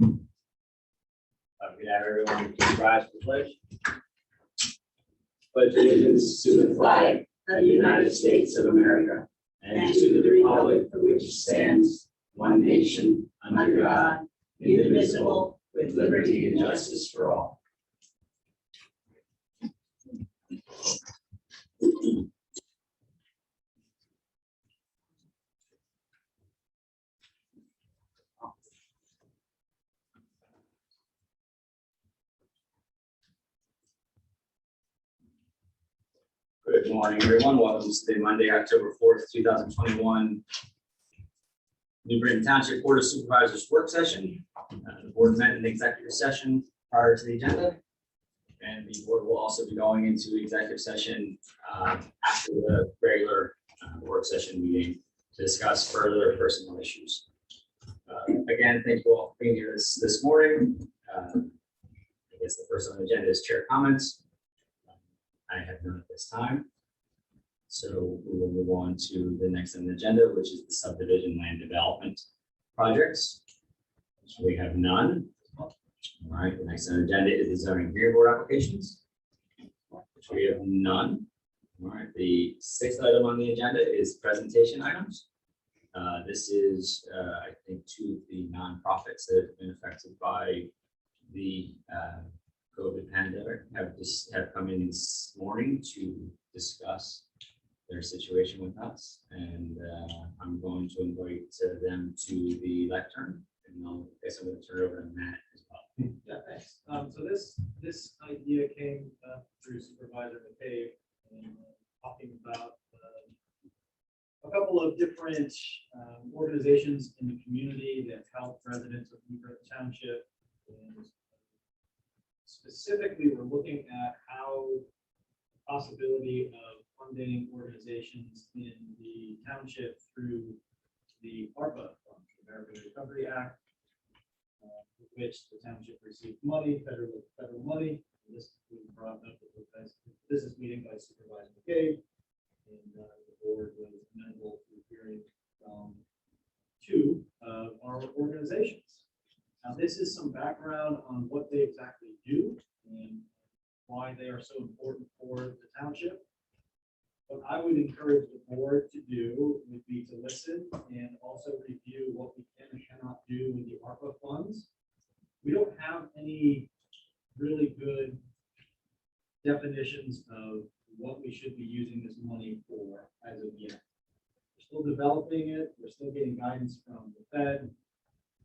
Could have everyone please rise for the pledge. Pledge allegiance to the flag of the United States of America and to the republic for which it stands, one nation, under God, indivisible, with liberty and justice for all. Good morning, everyone. Welcome to the Monday, October 4th, 2021 New Britain Township Board of Supervisors work session. The board met in executive session prior to the agenda, and the board will also be going into executive session after the regular work session meeting to discuss further personnel issues. Again, thank you all for being here this morning. I guess the first on the agenda is chair comments. I have none at this time. So we will move on to the next on the agenda, which is the subdivision land development projects. So we have none. All right, the next on the agenda is the zoning hearing board applications, which we have none. All right, the sixth item on the agenda is presentation items. This is, I think, two of the nonprofits that have been affected by the COVID pandemic have come in this morning to discuss their situation with us, and I'm going to invite them to the lectern, and I guess I'm going to turn it over to Matt as well. Yeah, thanks. So this idea came through Supervisor McCabe, and talking about a couple of different organizations in the community that help residents of New Britain Township. And specifically, we're looking at how the possibility of funding organizations in the township through the ARPA, the American Recovery Act, with which the township received money, federal money. And this was brought up at the business meeting by Supervisor McCabe, and the board was amenable to hearing from two of our organizations. Now, this is some background on what they exactly do and why they are so important for the township. What I would encourage the board to do would be to listen and also review what we can and cannot do with the ARPA funds. We don't have any really good definitions of what we should be using this money for as of yet. We're still developing it. We're still getting guidance from the Fed.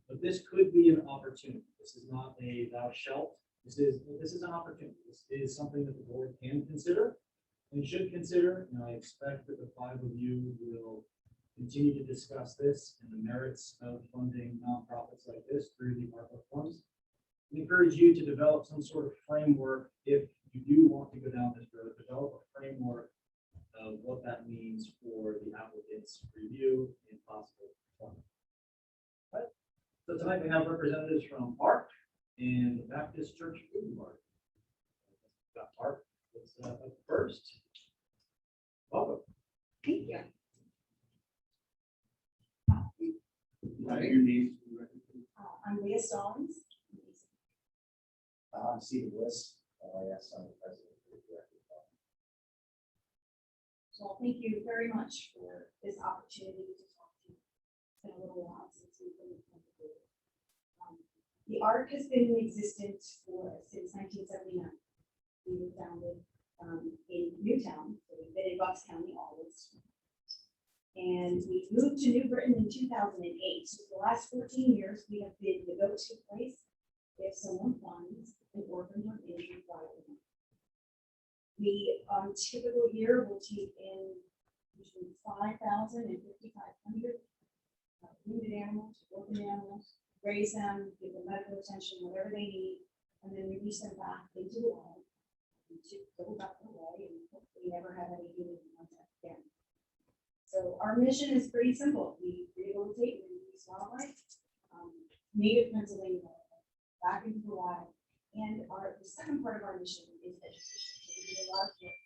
But this could be an opportunity. This is not a thou shalt. This is an opportunity. This is something that the board can consider and should consider. And I expect that the five of you will continue to discuss this and the merits of funding nonprofits like this through the ARPA funds. I encourage you to develop some sort of framework if you do want to go down this road. Develop a framework of what that means for the applicant's review and possible funding. Right. So tonight we have representatives from AARK and the Baptist Church Food Mart. Got AARK up first. Welcome. Thank you. Your name. I'm Leah Stallings. I'm Stephen Bliss. Yes, I'm the president of the director. Well, thank you very much for this opportunity to talk to you. It's been a little while since we've been connected. The AARK has been in existence since 1979. We were founded in Newtown, so we've been in Bucks County always. And we moved to New Britain in 2008. So for the last 14 years, we have been the go-to place if someone finds an orphan or injured child. We, on a typical year, will take in between 5,000 and 5,500 wounded animals, orphan animals, raise them, give them medical attention, whatever they need, and then release them back into the wild to go back away and hopefully never have any human contact again. So our mission is pretty simple. We rehabilitate and release wildlife, native Pennsylvania wildlife, back into the wild. And the second part of our mission is education. So we do a lot of work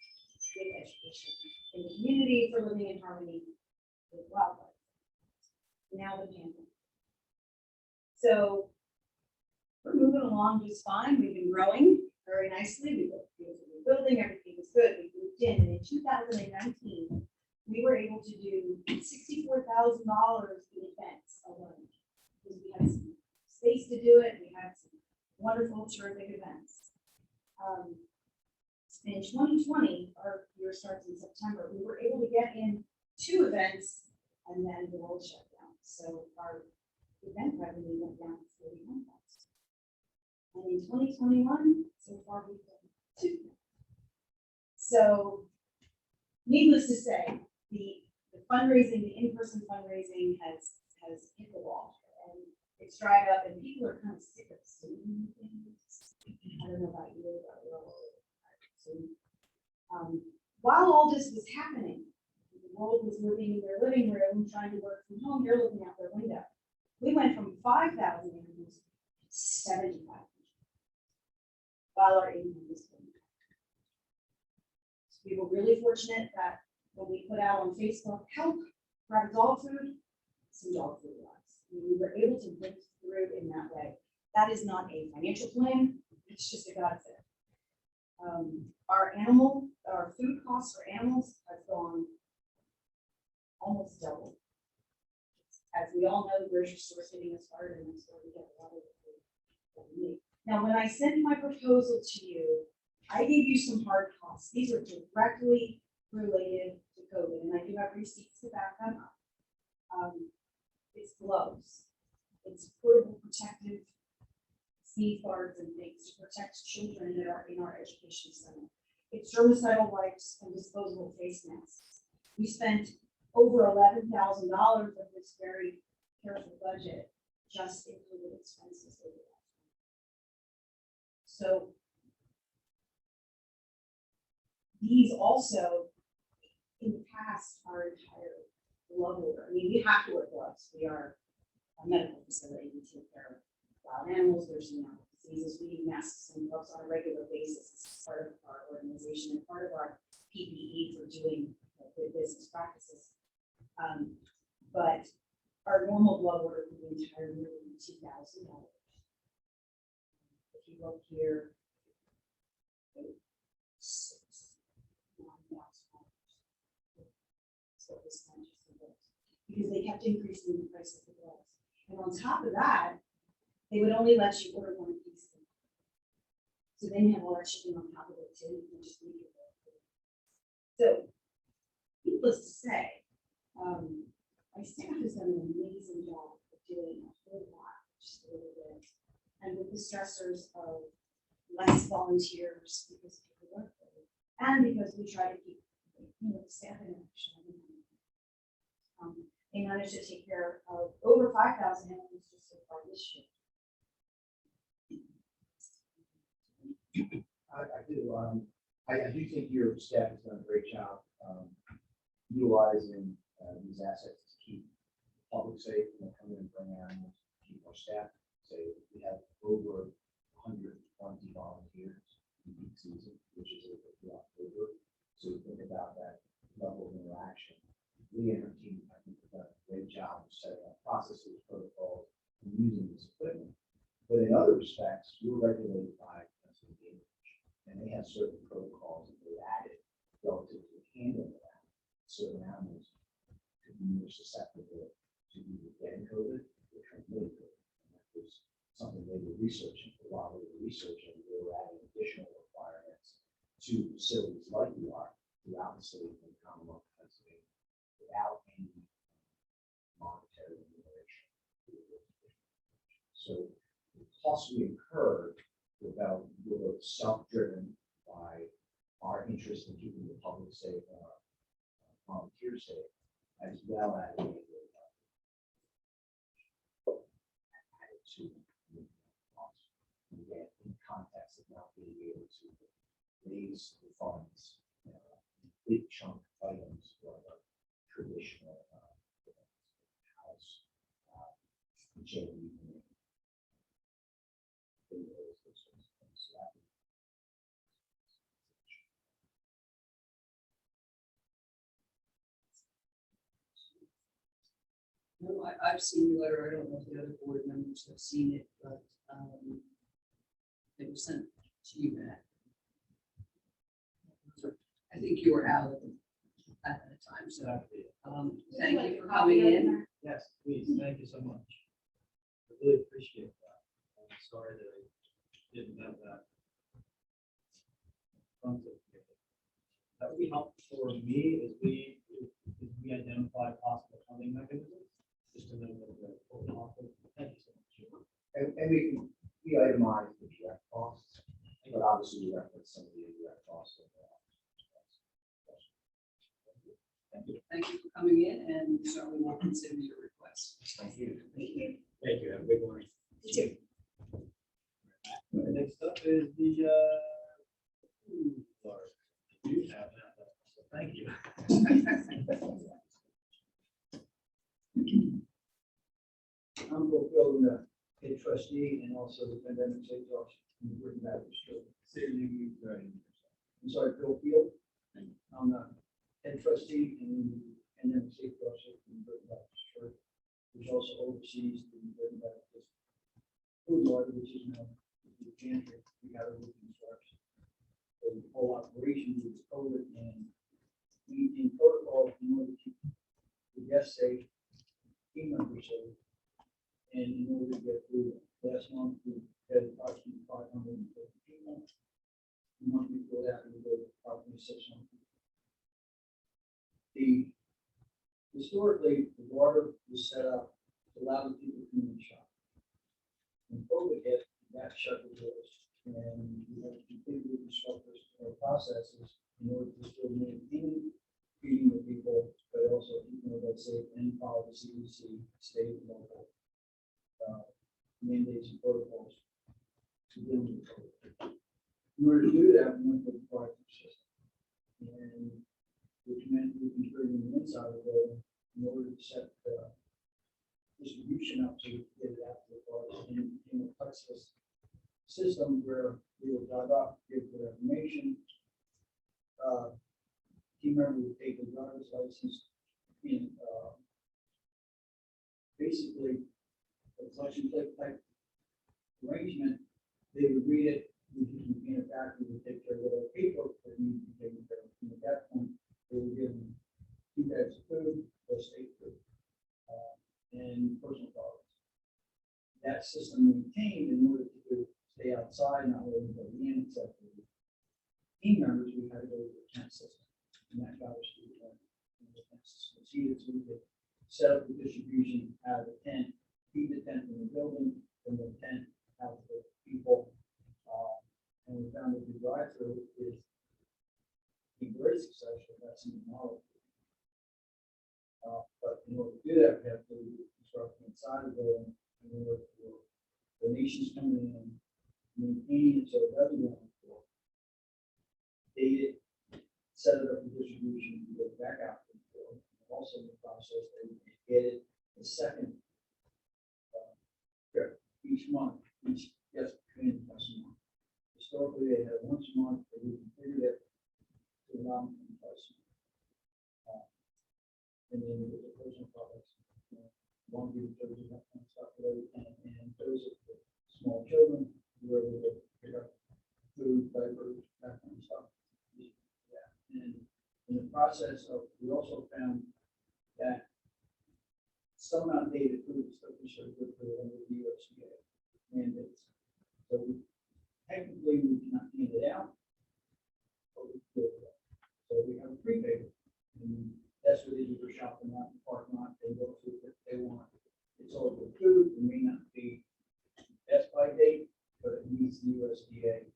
with education in the community for living in harmony with wildlife. Now the pandemic. So moving along just fine. We've been growing very nicely. We built a beautiful building, everything was good. We moved in, and in 2019, we were able to do $64,000 in events alone. Because we had some space to do it, we had some wonderful, terrific events. In 2020, our year starts in September, we were able to get in 2 events, and then the world shut down. So our event revenue went down to 41,000. And in 2021, so far we've done 2. So, needless to say, the fundraising, the in-person fundraising has hit the wall, and it's dried up, and people are kind of sick of Zoom things. I don't know about you, but we're all Zoom. While all this was happening, the world was moving in their living room, trying to work from home. They're looking out their window. We went from 5,000 animals to 75,000, while our income was going down. So we were really fortunate that when we put out on Facebook, help, grab dog food, some dog food arrives. We were able to break through in that way. That is not a financial plan, it's just a godsend. Our food costs for animals has gone almost double. As we all know, the grocery store's hitting us hard, and that's where we get a lot of the food that we need. Now, when I sent my proposal to you, I gave you some hard costs. These are directly related to COVID, and I do have receipts to back them up. It's gloves, it's portable protective sneeze guards and things to protect children that are in our education center. It's germicidal wipes and disposable face masks. We spent over $11,000 of this very careful budget just in COVID expenses over that. So these also, in the past, our entire glove order. I mean, we have to wear gloves. We are a medical facility. We take care of wild animals. There's diseases. We need masks and gloves on a regular basis. It's part of our organization and part of our PPE for doing good business practices. But our normal glove order for the entire year would be $2,000. If you look here, $6,000, $9,000. So this kind of because they kept increasing the price of the gloves. And on top of that, they would only let you order 1 piece. So then you have all that shipping on top of it too. You just leave it there. So, needless to say, my staff has done an amazing job of doing a whole lot, just a little bit. And with the stressors of less volunteers because people work there, and because we try to keep the staff in action. They managed to take care of over 5,000 animals just so far this year. I do. I do think your staff has done a great job utilizing these assets to keep the public safe and come in and bring animals, keep our staff safe. We have over 120 volunteers in peak season, which is through October. So think about that level of interaction. We and our team, I think, have done a great job of setting up processes, protocols, and using this equipment. But in other respects, we were regulated by Pennsylvania, and they have certain protocols that they added relative to handling that. Certain animals could be more susceptible to either getting COVID or transmitting COVID. And that was something they were researching. For a while they were researching, they were adding additional requirements to facilities like we are throughout the state and the Commonwealth of Pennsylvania without any monetary remuneration. So the costs we incurred were self-driven by our interest in keeping the public safe and our volunteers safe, as well as added to the costs. And again, in context of not being able to raise the funds, big chunk items for the traditional house, gym, No, I've seen the letter. I don't know if the other board members have seen it, but they were sent to you back. I think you were out at the time, so, thank you for coming in. Yes, please, thank you so much. I really appreciate that. I'm sorry that I didn't have that. front of me. That would be helpful for me as we identify possible funding mechanisms, just to know what we're pulling off of. Thank you so much. And we itemize the direct costs, but obviously we reference some of the indirect costs. Thank you for coming in, and we certainly will consider your request. Thank you. Thank you. Thank you. Have a good morning. Next up is the, Larder. You have that, so thank you. I'm fulfilling the head trustee and also the pandemic safety officer in the Britain Baptist Church. I'm sorry, Bill Field. I'm the head trustee and the pandemic safety officer in the Britain Baptist Church, which also oversees the Britain Baptist food larder, which is now the pantry. We got a roof construction. So the whole operation is COVID and we in protocol in order to keep the guests safe, team members safe. And in order to get through last month, we had approximately 550 people. The month before that, we were approximately 600 people. Historically, the Larder was set up to allow the people to come in and shop. When COVID hit, that shut the doors. And we had to completely restructure our processes in order to still maintain feeding the people, but also keeping them safe and follow the CDC, state, and local mandates and protocols to deal with COVID. In order to do that, we went with the drive-through system. And which meant we can bring them inside of the building in order to set the distribution up so we could get it out to the cars. And in a touchless system where we would drive up, give their information, team member would take the driver's license and basically a collection plate type arrangement. They would read it, we could in a factory would take care of whatever paperwork that needed to be taken care of. And at that point, they were given 2 bags of food or state food and personal products. That system maintained in order to stay outside, not let anybody in except for the team members. We had to go to the tent system, and that got us to the tent system. So we could set up the distribution out of the tent, feed the tent in the building, from the tent out to the people. And we found that the drive-through is a very successful. That's in the model. But in order to do that, we have to construct inside the building in order for donations coming in, maintain it so it doesn't go on the floor, date it, set it up for distribution, and get it back out to the floor. Also in the process, they get it the second trip each month, each guest community once a month. Historically, they had once a month, but we configured it to allow them to twice a month. And then with the personal products, laundry detergent, that kind of stuff, and those are for small children, where they would pick up food, diapers, that kind of stuff. Yeah. And in the process of, we also found that some outdated food is still considered good for under the USDA mandates. So technically we cannot hand it out, but we give it up. So we have a prepaid, and that's what they do for shopping out in the parking lot. They go to what they want. It's all good food. It may not be best by date, but it meets the USDA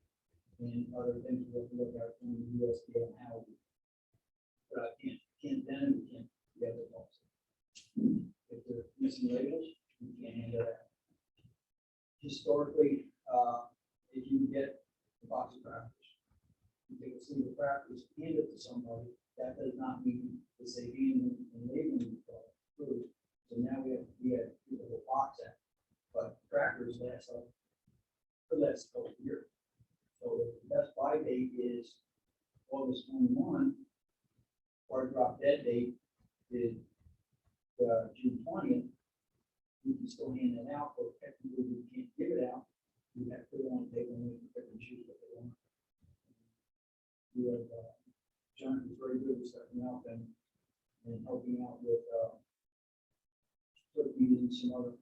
and other things we have to look at from the USDA and how we. But I can't then, we can't get it also. If they're missing labels, we can't hand it out. Historically, if you get a box of crackers, you take a sleeve of crackers, hand it to somebody, that does not mean to say handling and labeling the food. So now we have people who box that, but crackers last up for the last couple of years. So the best buy date is August 21. Our drop dead date is June 20th. We can still hand it out, but technically we can't give it out. We have to put it on the table and wait for and some other,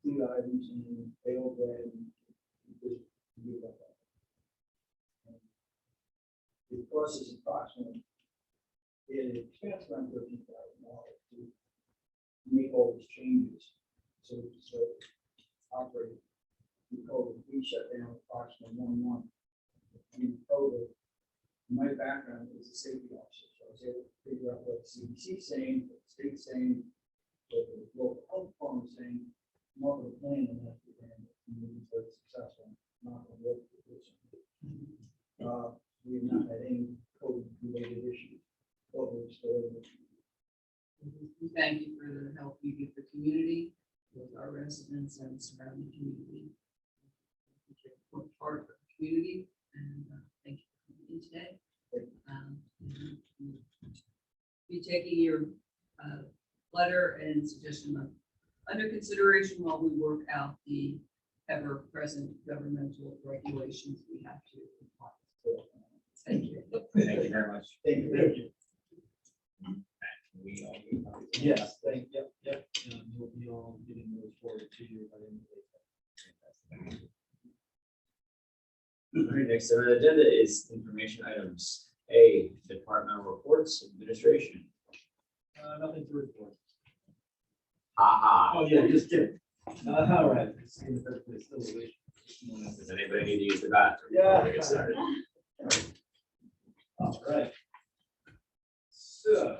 food items and pale bread and just give that up. And the cost is approximately, it expense around $13,000 to make all these changes. So, operate, we shut down approximately 1 month. In COVID, my background is a safety officer, so I was able to figure out what the CDC is saying, what the state's saying, what the local health department is saying, come up with a plan and that's the plan that moves very successful, not going to work for this. We have not had any COVID-related issues. We thank you for the help you give the community, with our residents and surrounding community. You're an important part of the community, and thank you for coming in today. Be taking your letter and suggestion of under consideration while we work out the ever-present governmental regulations we have to comply with. Thank you. Thank you very much. Thank you. Thank you. We all Yes, yep. We'll be all getting those forwarded to you by the end of the day. All right, next on the agenda is information items. A, departmental reports, administration. Nothing to report. Ha Oh, yeah, just kidding. All right. It's in the first place, still a wish. Does anybody need to use the bathroom? Yeah. before we get started? All right. So,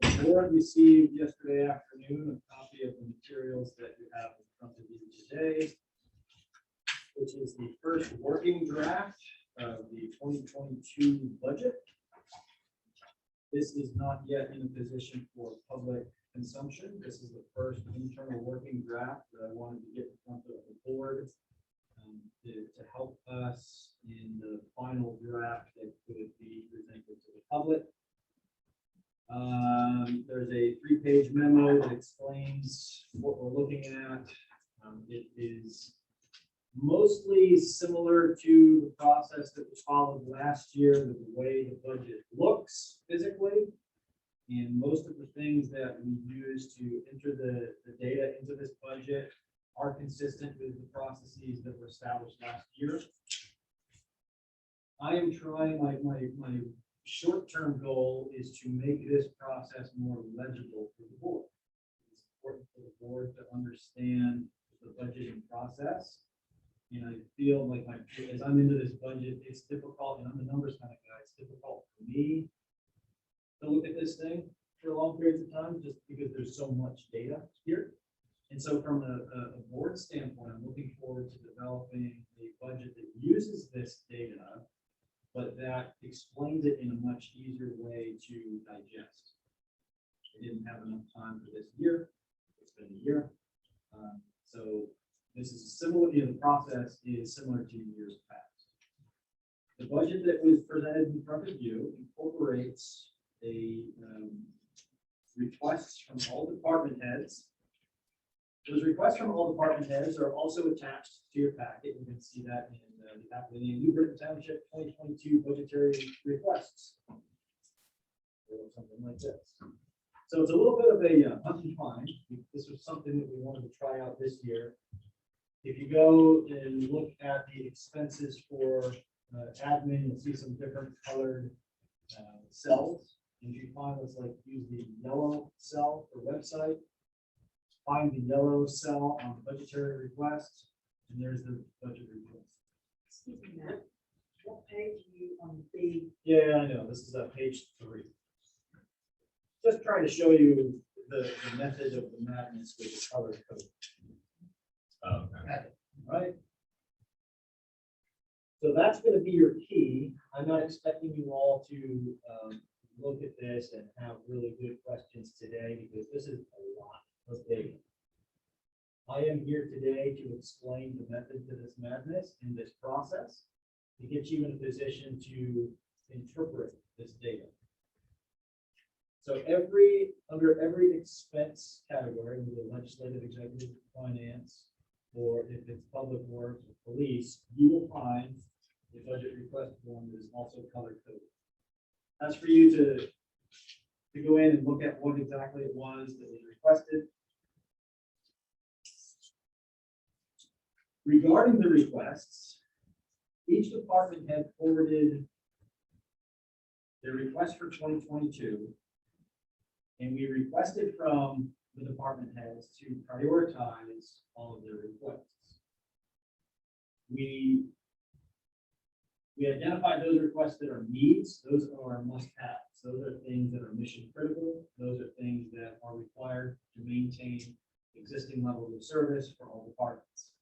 the board received yesterday afternoon a copy of the materials that you have in front of you today, which is the first working draft of the 2022 budget. This is not yet in a position for public consumption. This is the first internal working draft that I wanted to get in front of the board to help us in the final draft that could be presented to the public. There's a 3-page memo that explains what we're looking at. It is mostly similar to the process that was followed last year with the way the budget looks physically. And most of the things that we use to enter the data into this budget are consistent with the processes that were established last year. I am trying, my short-term goal is to make this process more legible for the board. It's important for the board to understand the budgeting process. And I feel like as I'm into this budget, it's difficult, and I'm a numbers kind of guy, it's difficult for me to look at this thing for long periods of time, just because there's so much data here. And so from a board standpoint, I'm looking forward to developing a budget that uses this data, but that explains it in a much easier way to digest. I didn't have enough time for this year. It's been a year. So this is similar, the process is similar to years past. The budget that was presented in front of you incorporates a requests from all department heads. Those requests from all department heads are also attached to your packet. You can see that in the New Britain Township 2022 budgetary requests. Or something like this. So it's a little bit of a hunt and find. This was something that we wanted to try out this year. If you go and look at the expenses for admin, you'll see some different colored cells. And if you find what's like, use the yellow cell for website, find the yellow cell on the budgetary request, and there's the budget request. Excuse me, Matt. What page are you on the? Yeah, I know. This is page 3. Just trying to show you the method of the madness with the color code. Oh, okay. Right? So that's going to be your key. I'm not expecting you all to look at this and have really good questions today, because this is a lot of data. I am here today to explain the method to this madness in this process to get you in a position to interpret this data. So under every expense category, with the legislative, executive, finance, or if it's public works or police, you will find a budget request form that is also color coded. That's for you to to go in and look at what exactly it was that was requested. Regarding the requests, each department had forwarded their request for 2022. And we requested from the department heads to prioritize all of their requests. We identified those requests that are needs, those are must-haves, those are things that are mission critical, those are things that are required to maintain existing levels of service for all departments.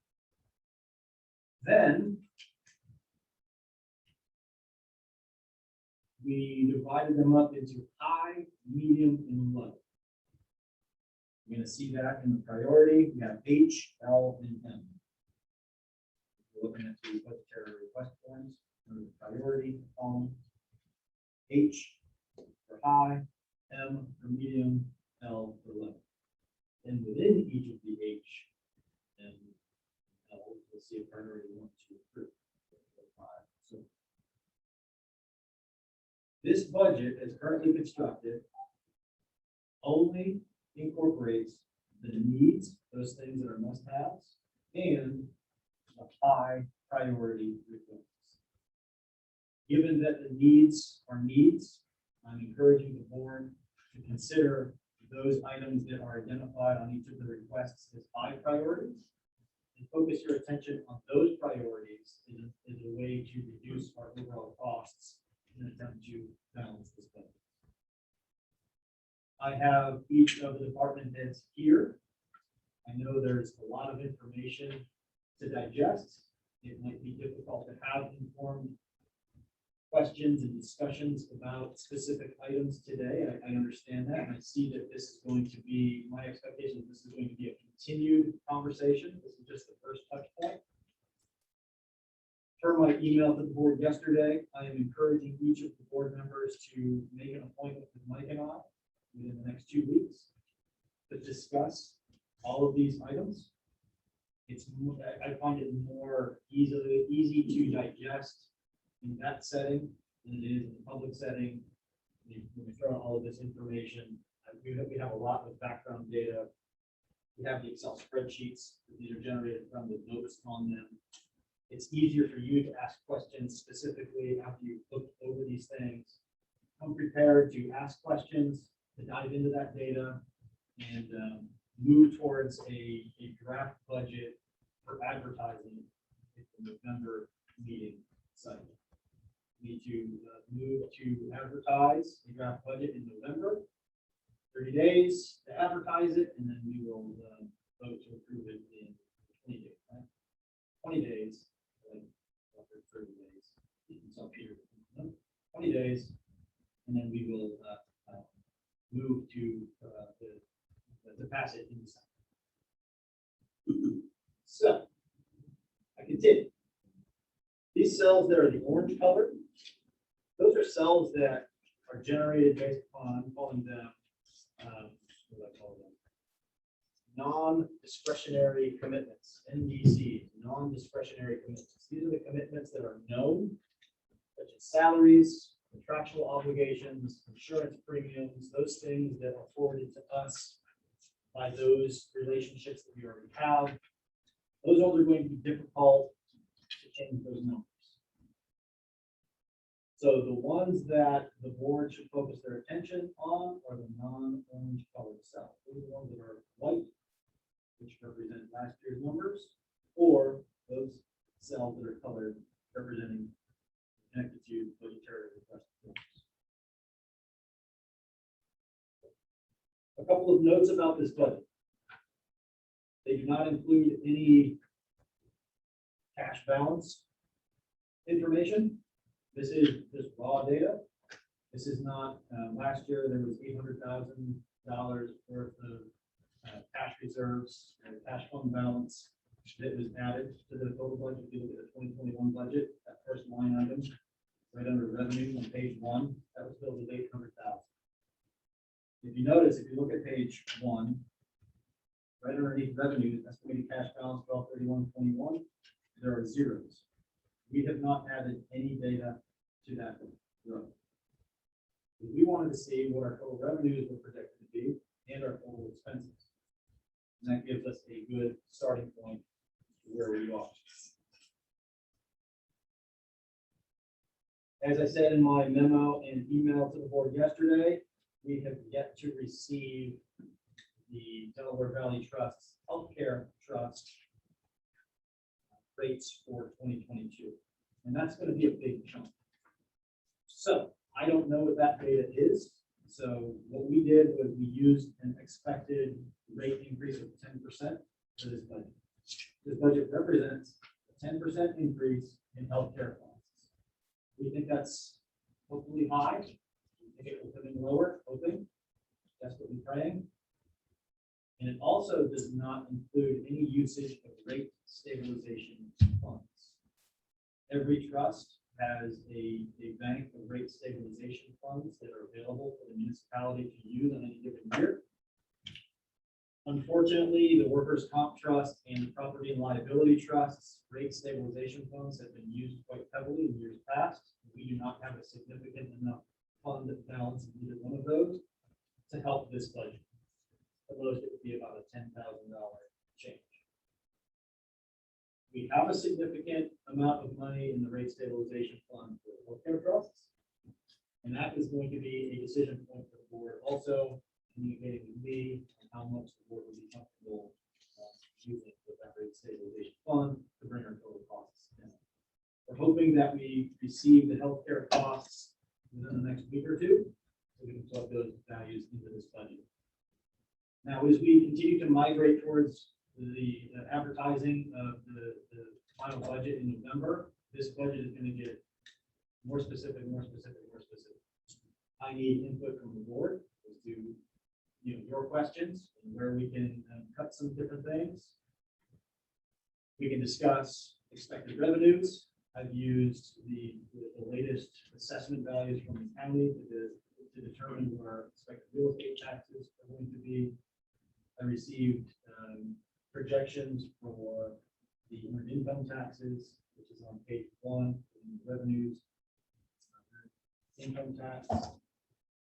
Then we divided them up into high, medium, and low. You're gonna see that in the priority. We have H, L, and M. We're looking at the budgetary request forms, under the priority column. H for high, M for medium, L for low. And within each of the H and L, we'll see a priority 1, 2, 3, 4, 5. So this budget, as currently constructed, only incorporates the needs, those things that are must-haves, and the high priority requests. Given that the needs are needs, I'm encouraging the board to consider those items that are identified on each of the requests as high priorities, and focus your attention on those priorities as a way to reduce our overall costs in an attempt to balance this budget. I have each of the department heads here. I know there's a lot of information to digest. It might be difficult to have informed questions and discussions about specific items today. I understand that, and I see that this is going to be, my expectation is this is going to be a continued conversation. This is just the first touch point. Per my email to the board yesterday, I am encouraging each of the board members to make an appointment with Mike and I within the next 2 weeks to discuss all of these items. I find it more easy to digest in that setting than it is in the public setting. When we throw out all of this information, we have a lot of background data. We have the Excel spreadsheets that these are generated from with notes on them. It's easier for you to ask questions specifically after you've looked over these things. Come prepared to ask questions, to dive into that data, and move towards a draft budget for advertising at the November meeting cycle. We need to move to advertise the draft budget in November. 30 days to advertise it, and then we will vote to approve it in 20 days. Right? 20 days, like 30 days. So Peter, 20 days, and then we will move to pass it in December. So I continue. These cells that are the orange color, those are cells that are generated based upon, I'm calling them, what do I call them? Non-discretionary commitments, NDCs, non-discretionary commitments. These are the commitments that are known, such as salaries, contractual obligations, insurance premiums, those things that are forwarded to us by those relationships that we already have. Those are going to be difficult to change those numbers. So the ones that the board should focus their attention on are the non-orange colored cells. Those are the ones that are white, which represent last year's numbers, or those cells that are colored representing connected to budgetary request forms. A couple of notes about this budget. They do not include any cash balance information. This is just raw data. This is not, last year there was $800,000 worth of cash reserves and cash fund balance that was added to the total budget. If you look at the 2021 budget, that first line item, right under revenue on page 1, that was filled with $800,000. If you notice, if you look at page 1, right underneath revenue, estimated cash balance 12/31/21, there are zeros. We have not added any data to that row. We wanted to see what our total revenues were projected to be and our total expenses. And that gives us a good starting point to where we are. As I said in my memo and email to the board yesterday, we have yet to receive the Delaware Valley Trust's Healthcare Trust rates for 2022. And that's going to be a big chunk. So I don't know what that data is. So what we did was we used an expected rate increase of 10% for this budget. This budget represents a 10% increase in healthcare costs. We think that's hopefully high. We think it will come in lower, hoping. That's what we're praying. And it also does not include any usage of rate stabilization funds. Every trust has a bank of rate stabilization funds that are available for the municipality to use on any given year. Unfortunately, the workers' comp trust and the property and liability trusts rate stabilization funds have been used quite heavily in years past. We do not have a significant enough fund balance in either one of those to help this budget. The most it would be about a $10,000 change. We have a significant amount of money in the rate stabilization fund for healthcare trusts. And that is going to be a decision point for the board, also communicating with me on how much the board would be comfortable using with that rate stabilization fund to bring our total costs down. We're hoping that we receive the healthcare costs within the next week or two, so we can plug those values into this budget. Now, as we continue to migrate towards the advertising of the final budget in November, this budget is going to get more specific, more specific, more specific. I need input from the board as to your questions and where we can cut some different things. We can discuss expected revenues. I've used the latest assessment values from the county to determine what our expected real estate taxes are going to be. I received projections for the earned income taxes, which is on page 1, in revenues, income tax.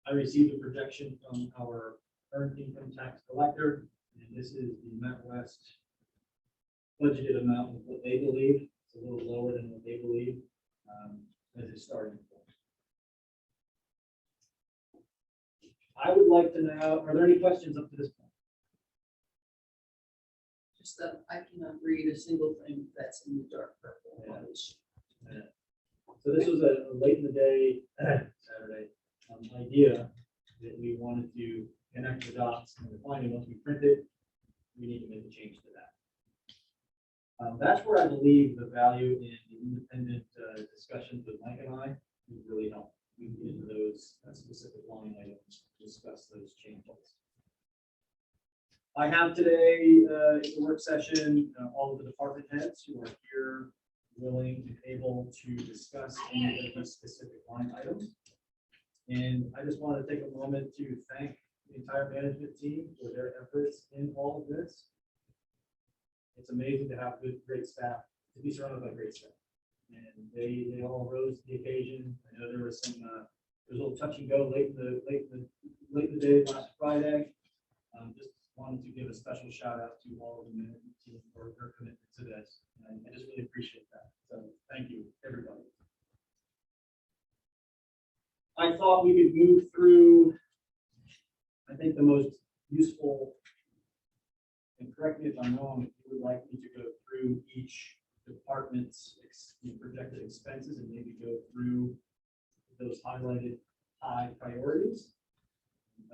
I received a projection from our earned income tax collector, and this is the Met West budgeted amount of what they believe. It's a little lower than what they believe as a starting point. I would like to know, are there any questions up to this point? Just that I cannot read a single thing that's in the dark purple on this sheet. Yeah. So this was a late in the day Saturday idea that we wanted to connect the dots, and finally, once we print it, we need to make a change to that. That's where I believe the value in the independent discussions with Mike and I would really help. We can get into those specific line items, discuss those changes. I have today in the work session all of the department heads who are here, willing and able to discuss any of these specific line items. And I just wanted to take a moment to thank the entire management team for their efforts in all of this. It's amazing to have good, great staff, to be surrounded by great staff. And they all rose to the occasion. I know there was some there was a little touch and go late in the day last Friday. Just wanted to give a special shout out to all of the management team for their commitment to this. And I just really appreciate that. So thank you, everybody. I thought we could move through, I think, the most useful, and correct me if I'm wrong, if you would like me to go through each department's projected expenses and maybe go through those highlighted high priorities.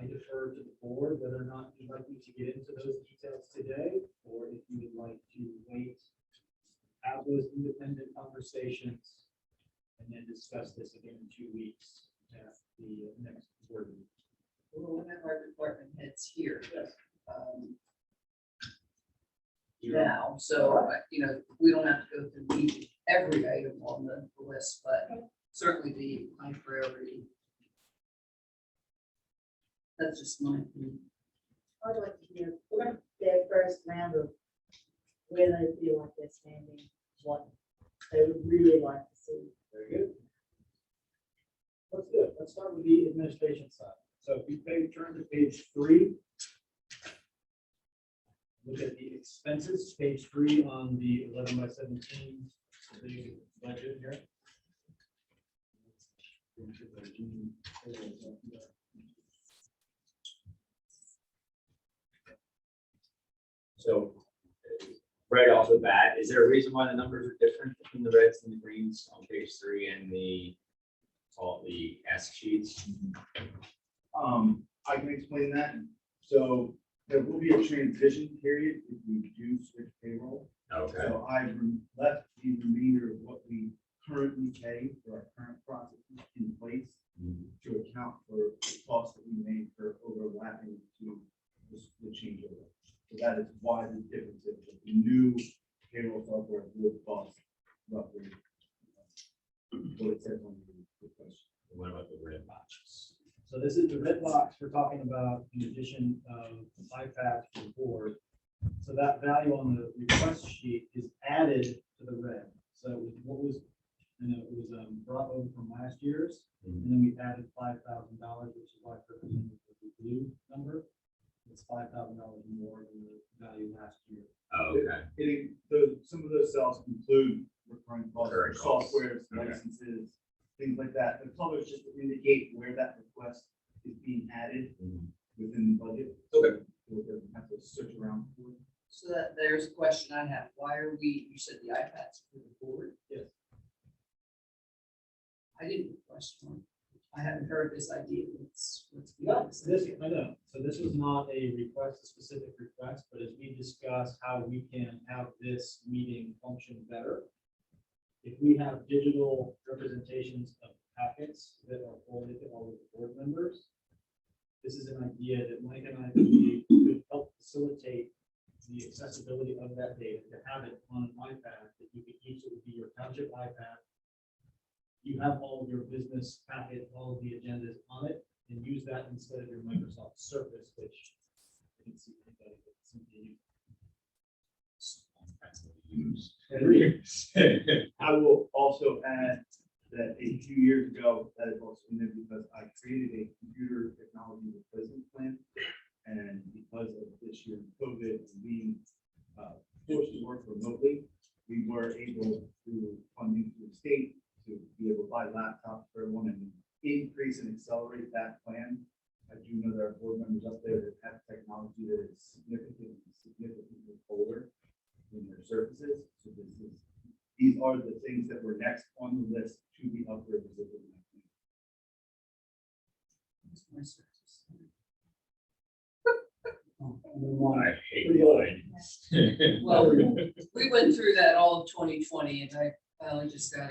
I defer to the board whether or not you'd like me to get into those details today, or if you would like to wait, have those independent conversations, and then discuss this again in 2 weeks at the next board meeting. We'll have our department heads here. Yes. Now, so we don't have to go through every item on the list, but certainly the high priority. That's just my opinion. I'd like to hear their first round of where they feel like they're standing, what they would really like to see. Very good. Let's do it. Let's start with the administration. page 3 on the 11 by 17, the budget here. So right off the bat, is there a reason why the numbers are different between the reds and the greens on page 3 and all the S sheets? I can explain that. So there will be a transition period if we do switch payroll. Okay. So I left the remainder of what we currently pay for our current processes in place to account for the costs that we made for overlapping to the changeover. So that is why the difference is that the new payroll software will cost roughly what it says on the question. What about the red boxes? So this is the red box we're talking about, the addition of iPads to the board. So that value on the request sheet is added to the red. So what was, it was brought over from last year's, and then we added $5,000, which is why I represented the blue number. It's $5,000 more than the value last year. Oh, okay. Some of those cells include recurring costs, Recurring costs. software, Okay. licenses, things like that. The colors just to indicate where that request is being added within the budget. Okay. So it doesn't have to search around for it. So that there's a question I have. Why are we, you said the iPads for the board? Yes. I didn't question them. I haven't heard this idea. What's No, behind this, this? I know. So this was not a request, a specific request, but as we discussed how we can have this meeting function better. If we have digital representations of packets that are forwarded to all of the board members, this is an idea that Mike and I believe could help facilitate the accessibility of that data, to have it on an iPad, that you could use. It would be your township iPad. You have all of your business packet, all of the agendas on it, and use that instead of your Microsoft Surface, which I can see anybody that's simply I will also add that a few years ago, that is also in there because I created a computer technology replacement plan. And because of this year COVID and being forced to work remotely, we were able to funding through the state to be able to buy laptops for everyone and increase and accelerate that plan. I do know there are board members up there that have technology that is significantly older in their services. So these are the things that were next on the list to be upgraded. My Surface. I hate mine. Well, we went through that all of 2020, and I finally just got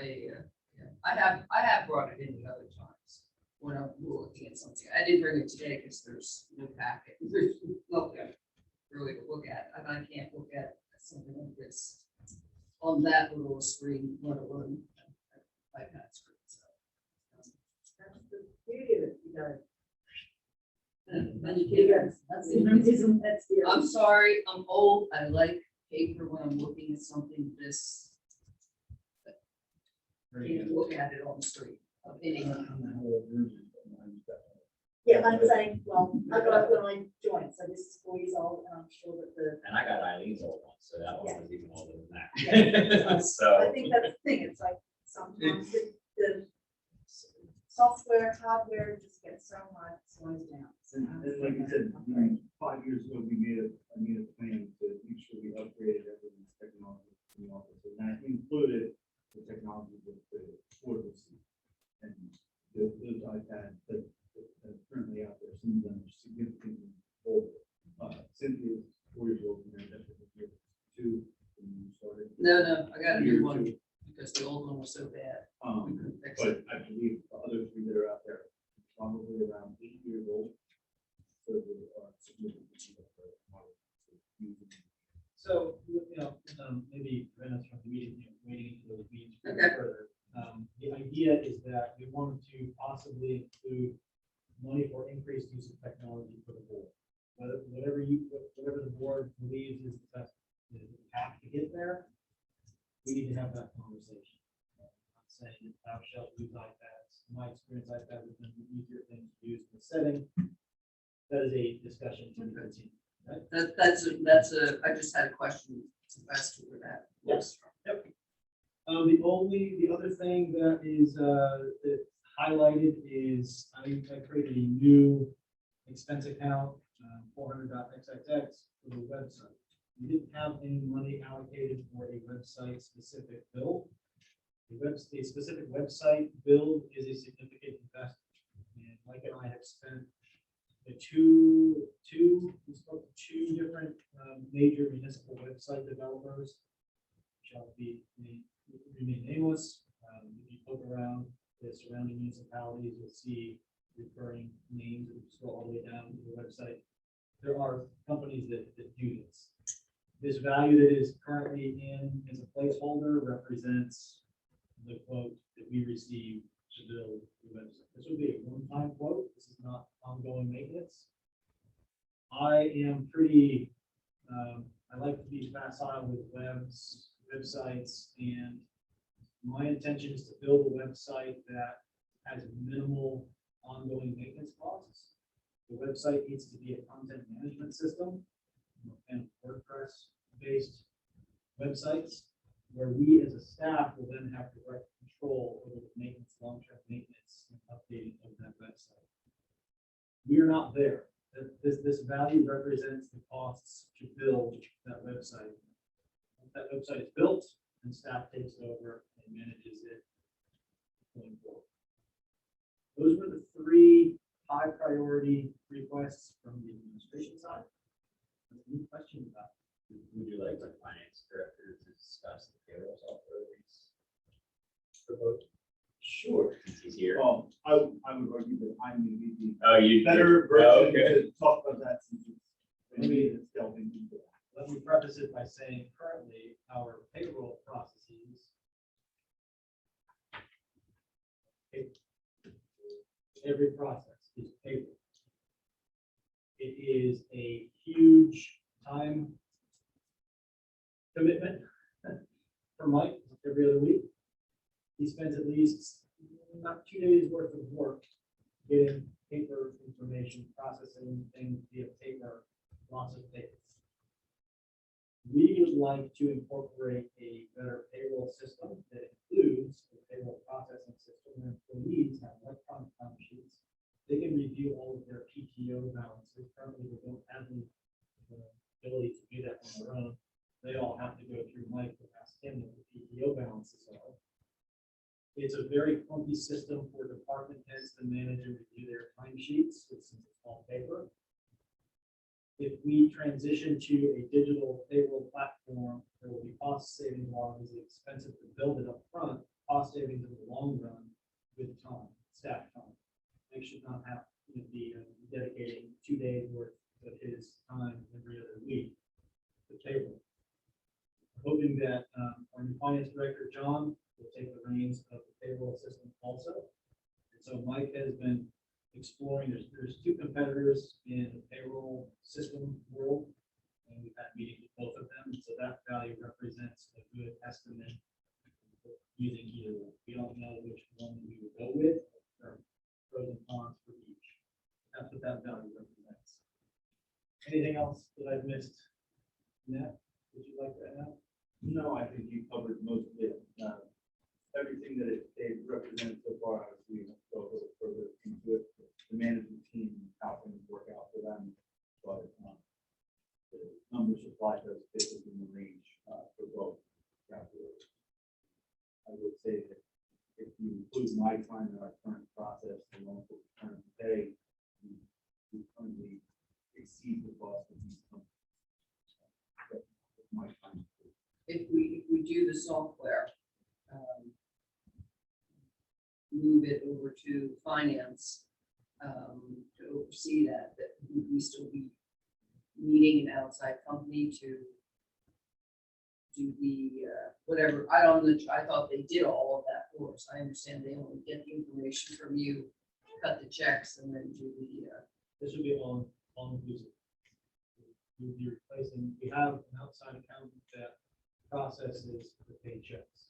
I have brought it in the other times when I'm looking at something. I didn't bring it today because there's no packet. There's nothing really to look at, and I can't look at something like this on that little screen, let alone iPad screen. So, That's the beauty of it, you know. and you can't. That's the. I'm sorry, I'm old. I like paper when I'm looking at something this. You can look at it on the screen of any. Yeah, I'm saying, well, I got it when I joined, so this is 4 years old, and I'm sure that the, And I got Eileen's old one, so that one Yeah. was even older than that. I So, think that's the thing, it's like sometimes the software, hardware just gets so much, slows down. So And like you said, 5 years ago, I made a plan to make sure we upgraded everyone's technology in the office, and that included the technology with the portables. And those iPads that are currently out there, some of them are significantly older. Cynthia's 4 years old, and that's year 2 when you started. No, I got a Year new one 2. because the old one was so bad. We couldn't fix it. But I believe the other 3 that are out there, probably around 8 years old. So they are significantly older. So, maybe prevent us from the meeting, waiting until the meeting Okay. further. The idea is that we wanted to possibly include money for increased use of technology for the board. Whatever the board believes is the best, the path to get there, we need to have that conversation. I'm not saying that thou shalt use iPads. In my experience, iPads have been the easier thing to use in the setting. That is a discussion to be continued. I just had a question as to where that. Yes. The other thing that is, that highlighted is I created a new expense account, 400.xxx for the website. We didn't have any money allocated for a website specific build. A specific website build is a significant investment. And Mike and I have spent the two different major municipal website developers, shall remain nameless. If you look around the surrounding municipalities, you'll see recurring names that scroll all the way down to the website. There are companies that do this. This value that is currently in as a placeholder represents the quote that we received to build the website. This would be a one-time quote. This is not ongoing maintenance. I am pretty, I like to be facile with websites, and my intention is to build a website that has minimal ongoing maintenance costs. The website needs to be a content management system and WordPress-based websites, where we as a staff will then have direct control over the maintenance, long-term maintenance, and updating of that website. We are not there. This value represents the costs to build that website. Once that website is built, and staff takes it over and manages it going forward. Those were the three high priority requests from the administration side. Any questions about it? Would you like the finance director to discuss the payroll software proposed? Sure. Since he's here. Well, I would argue that I'm maybe the Oh, you better Oh, version okay. to talk about that since it's delving into that. Let me preface it by saying currently our payroll processes. Every process is payroll. It is a huge time commitment for Mike every other week. He spends at least not 2 days worth of work getting paper information, processing things via paper, lots of paper. We would like to incorporate a better payroll system that includes a payroll processing system where employees have electronic time sheets. They can review all of their PTO balances. Currently, they don't have the ability to do that on their own. They all have to go through Mike to ask him what the PTO balances are. It's a very clunky system for department heads to manage and review their time sheets, since it's all paper. If we transition to a digital payroll platform, there will be cost savings while it is expensive to build it up front, cost savings in the long run with time, staff time. They should not have to be dedicating 2 days worth of his time every other week to payroll. Hoping that our new finance director, John, will take the reins of the payroll system also. And so Mike has been exploring, there's two competitors in the payroll system world, and we've had meetings with both of them, so that value represents a good estimate using either one. We don't know which one we would go with, or pros and cons for each. That's what that value represents. Anything else that I've missed? Matt, would you like to add? No, I think you covered most of it. Everything that it represents so far, we will go a little further into it. The management team, how things work out for them, but the numbers applied to us fit within the range for both calculators. I would say that if you include my time in our current process, and also the current pay, we currently exceed the cost of these companies. That's my time. If we do the software, move it over to finance, to oversee that would we still be needing an outside company to do the, whatever, I don't know, I thought they did all of that for us. I understand they only get the information from you, cut the checks, and then do the, This would be all inclusive. You'd be replacing, we have an outside accountant that processes the paychecks.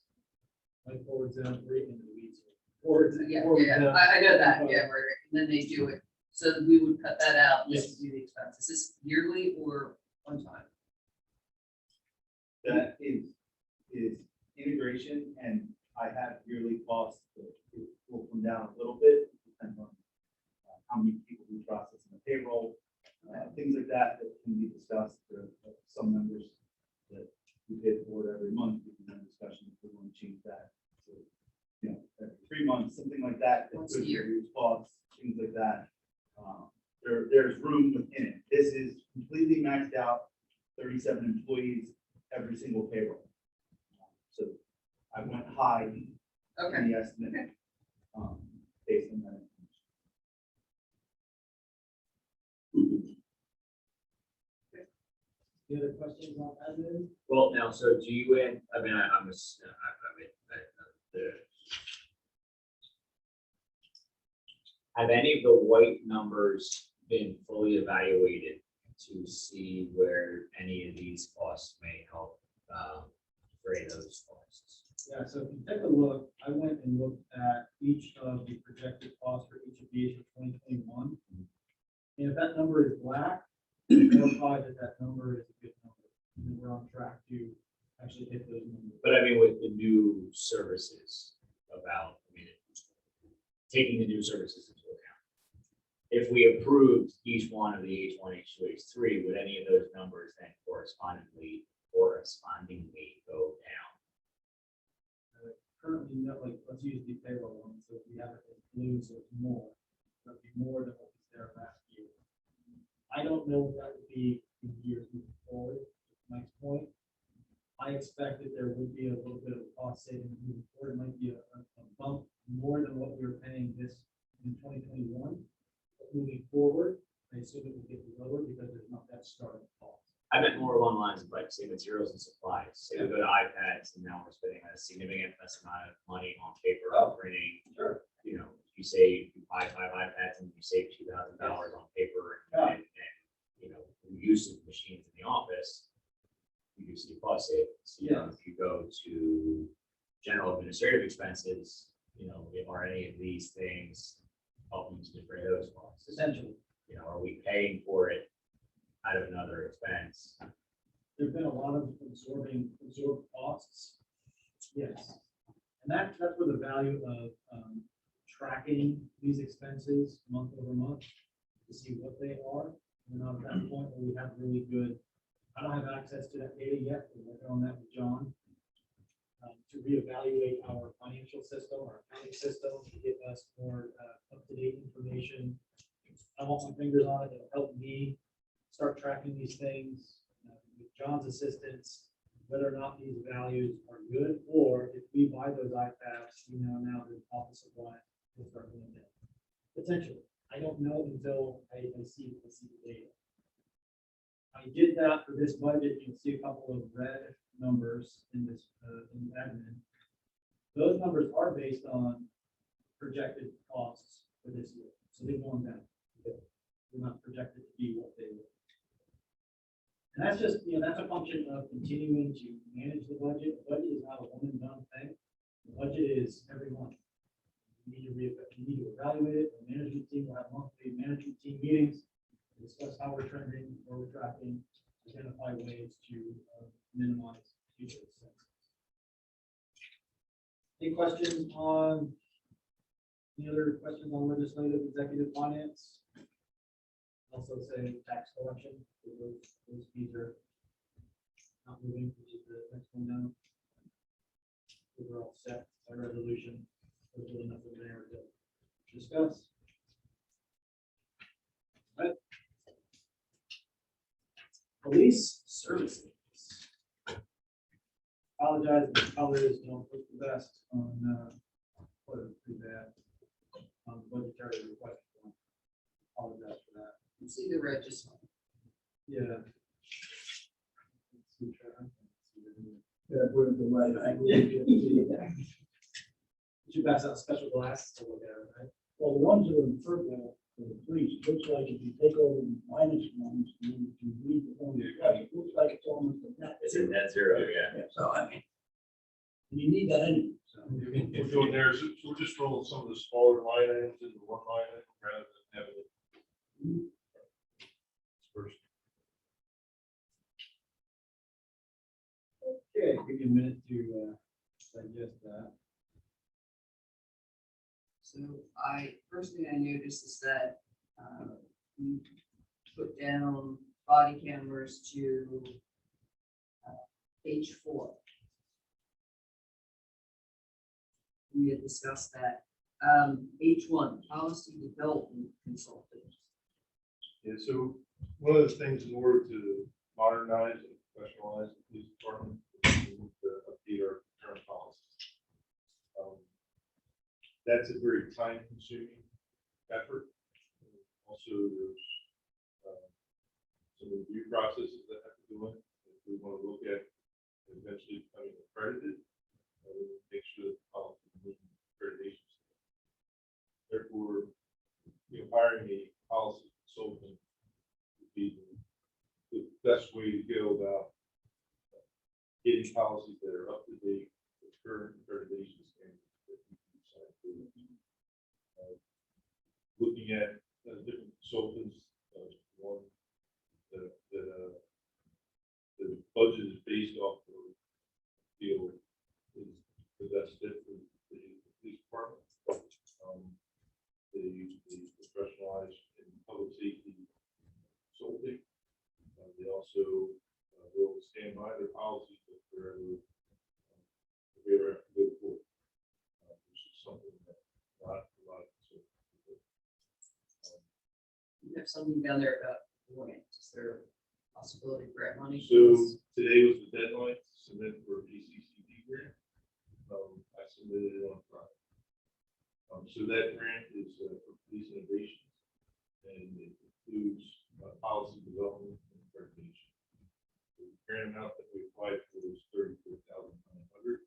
Like forwards them, right in the weeds. Forwards. yeah, forwards yeah, them. I know that, yeah, right, and then they do it. So we would cut that out, this Yes. would be the expense. Is this yearly or one time? That is integration, and I have yearly costs that it will come down a little bit, depending on how many people we process in the payroll, things like that, that can be discussed. There are some members that we pay the board every month, we can have discussion if we want to change that. So, every 3 months, something like that. that Once a could year. reduce costs, things like that. There's room within it. This is completely maxed out, 37 employees, every single payroll. So I went high in Okay, the estimate, based on that. Any other questions on admin? Well, now, so do you, I mean, have any of the white numbers been fully evaluated to see where any of these costs may help defray those costs? Yeah, so if you take a look, I went and looked at each of the projected costs for each of these for 2021. And if that number is black, verify that that number is a good number. And we're on track to actually hit those numbers. But I mean, with the new services taking the new services into account. If we approved each one of the H1, H2, H3, would any of those numbers then correspondingly go down? Currently, let's use the payroll one, so if we have it in blue, so it's more, that'd be more than what was there last year. I don't know what that would be in years moving forward. Next point, I expect that there would be a little bit of cost savings moving forward. It might be a bump more than what we were paying this in 2021. But moving forward, I assume it will get lower because there's not that starting cost. I meant more along the lines of like, say, materials and supplies. Say we go to iPads and now we're spending a significant less amount of money on paper printing. Sure. You say you buy 5 iPads and you save $2,000 on paper and use of machines in the office, you do see cost savings. If you go to general administrative expenses, are any of these things helping to defray those costs? Essentially, Are we paying for it out of another expense? there's been a lot of absorbed costs. Yes. And that's where the value of tracking these expenses month over month to see what they are. We're not at that point where we have really good, I don't have access to that data yet. We're working on that with John to reevaluate our financial system, our accounting system, to give us more up-to-date information. I want my fingers on it. It'll help me start tracking these things with John's assistance, whether or not these values are good, or if we buy those iPads, now the office supply will start going down. Potentially, I don't know until I see the data. I did that for this budget. You'll see a couple of red numbers in this in admin. Those numbers are based on projected costs for this year, so they're going down. They're not projected to be what they were. And that's just, that's a function of continuing to manage the budget. The budget is not a one and done thing. The budget is every month. You need to evaluate it. The management team will have monthly management team meetings, discuss how we're trending, where we're tracking, identify ways to minimize future expenses. Any questions on, any other questions on legislative, executive, finance? Also say tax collection, those fees are not moving, which is the next one down. We're all set by resolution. There's really nothing there to discuss. All right. Police services. Apologize if the colors don't look the best on what is too bad on the budgetary request. Apologize for that. you see the red just fine. Yeah. Yeah, put it the right. You pass out special glasses to look at it, right? Well, the ones that are in purple for the police, it looks like if you take over the minus ones, and then if you read the one, it looks like it's almost a net. It's in net zero, yeah. Yeah, so I mean, you need that anyway, so. We're doing there, so we're just rolling some of the smaller line items into one line item rather than having it First. Okay, give you a minute to digest that. So first thing I noticed is that we put down body cameras to page 4. We had discussed that. H1, policy development consultant. Yeah, so one of the things in order to modernize and professionalize the police department, we need to update our current policies. That's a very time-consuming effort. Also, there's some review processes that have to go in. If we want to look at eventually becoming accredited, we need to make sure that the policy is meeting accreditation. Therefore, hiring a policy consultant would be the best way to go about getting policies that are up to date with current accreditation standards. Looking at different consultants, one that the budget is based off of feel is the best fit for the police department. They professionalize in public safety consulting. They also will stand by their policies if they're ever have to go to court, which is something that a lot of consultants do. You have something down there about grants. Is there a possibility of grant money? So today was the deadline to submit for a PCCD grant. I submitted it on Friday. So that grant is for police innovations, and it includes policy development and accreditation. The grant amount that we applied for was $34,900.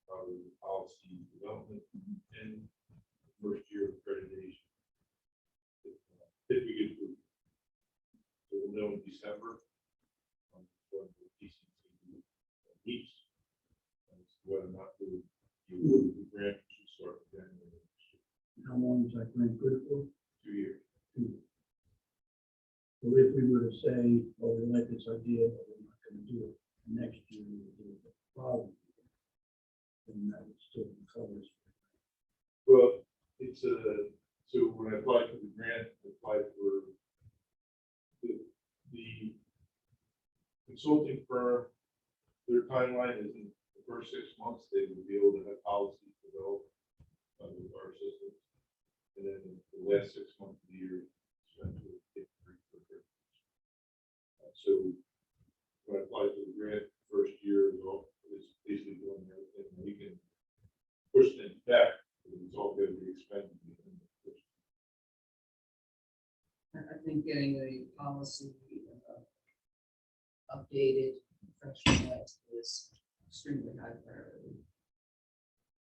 Probably the policy development and first year of accreditation. If we get through, so we'll know in December when the PCCD meets, whether or not the grant should start again. How long is that grant good for? 2 years. 2 years. So if we were to say, well, we like this idea, but we're not going to do it next year, we'll do it the following year, then that would still cover us. Well, it's so when I applied for the grant, I applied for the consulting firm. Their timeline isn't the first 6 months. They would be able to have policies developed with our systems, and then the last 6 months of the year spent with so when I applied for the grant, first year is basically doing everything. We can push things back, but it's all going to be expended. I think getting the policy updated, professionalized is extremely high priority.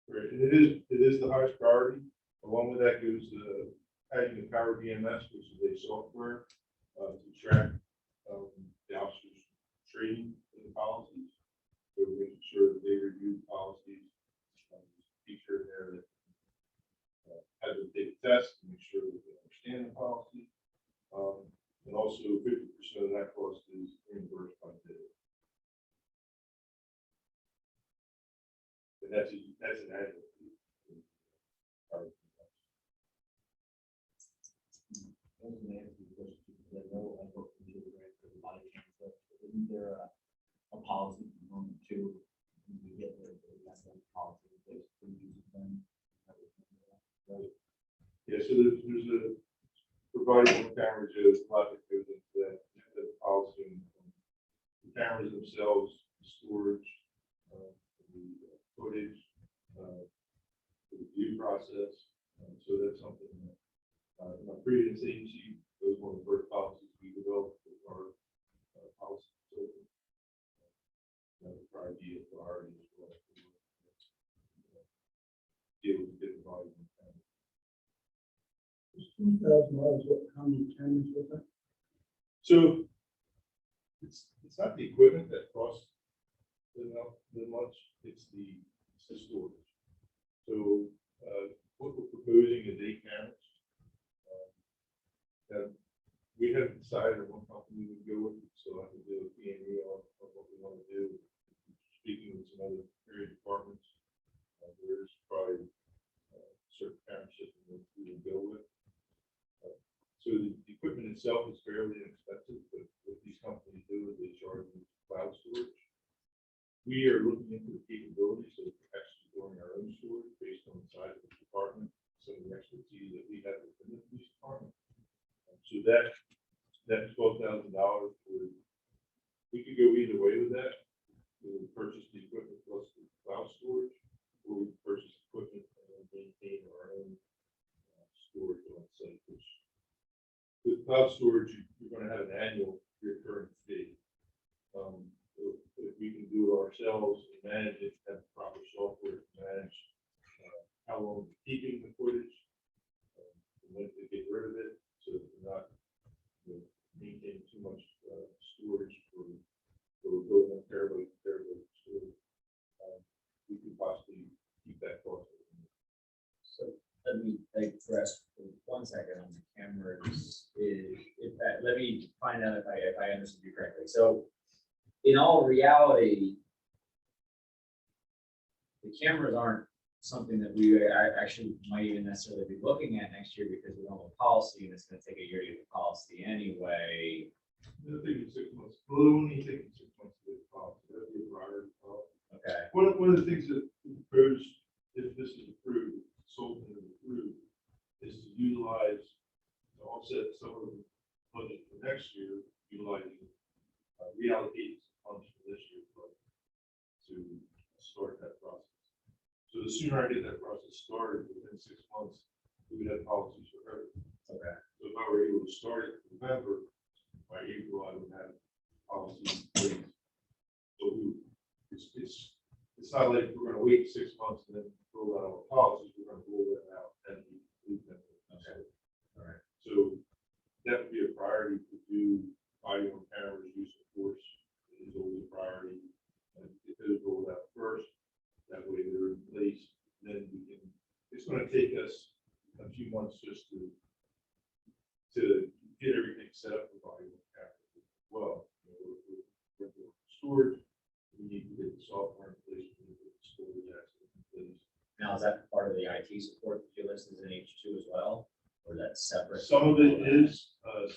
Right, and it is the highest priority. Along with that goes having the Power BMS, which is a software to track the officers' training in the policies. So we're making sure that they review policies, feature in there that have them take a test to make sure that they understand the policy. And also 50% of that cost is reimbursed by the bid. And that's an annual fee. I was going to ask you a question, because I know I worked with you for the body cam stuff, but isn't there a policy component too? When we get the policy in place for using them? Right. Yeah, so there's a providing one camera, there's a lot that goes into that, the policy, the cameras themselves, the storage, the footage, the review process. So that's something that in my previous agency, was one of the first policies we developed with our policy consultant. That would probably be a priority as well. Deal with different volume. $2,000, how many cameras was that? So it's not the equipment that costs the much, it's the storage. So what we're proposing is 8 cameras. We haven't decided on what company we go with, so I can do a P&E on what we want to do. Speaking with some other area departments, there's probably certain township that we will go with. So the equipment itself is fairly inexpensive, but what these companies do is they charge you cloud storage. We are looking into the capabilities of actually doing our own storage based on the size of the department, some of the expertise that we have within the police department. So that $12,000 would, we could go either way with that. We would purchase the equipment plus the cloud storage, or we purchase equipment and then maintain our own storage on site. Which with cloud storage, you're going to have an annual recurring fee. If we can do it ourselves and manage it, have proper software to manage how long we're keeping the footage, and when to get rid of it, so that we're not maintaining too much storage for building a terabyte storage. We could possibly keep that cost. So let me digress for 1 second on the cameras. Let me find out if I understood you correctly. So in all reality, the cameras aren't something that we actually might even necessarily be looking at next year because we don't have a policy and it's going to take a year to get the policy anyway. It'll take you 6 months. Well, only take you 6 months to get the policy. That'd be a priority policy. Okay. One of the things that proposed, if this is approved, consultant is approved, is to utilize, to offset some of the budget for next year, utilizing reallocating funds for this year to start that process. So the sooner I get that process started, within 6 months, we would have policies for everything. Okay. So if I were able to start it in November, by April, I would have policies in place. So it's not like we're gonna wait 6 months and then roll out all the policies, we're gonna roll that out and we them. Okay. All right. So that would be a priority to do body on cameras, use of force is always a priority. And if those rolled out first, that way they're in place, then we can, it's gonna take us a few months just to get everything set up for body on cameras as well. You know, we're doing storage, we need to get the software in place, we need to get the storage access in place. Now, is that part of the IT support that you listed in H2 as well, or is that separate? Some of it is as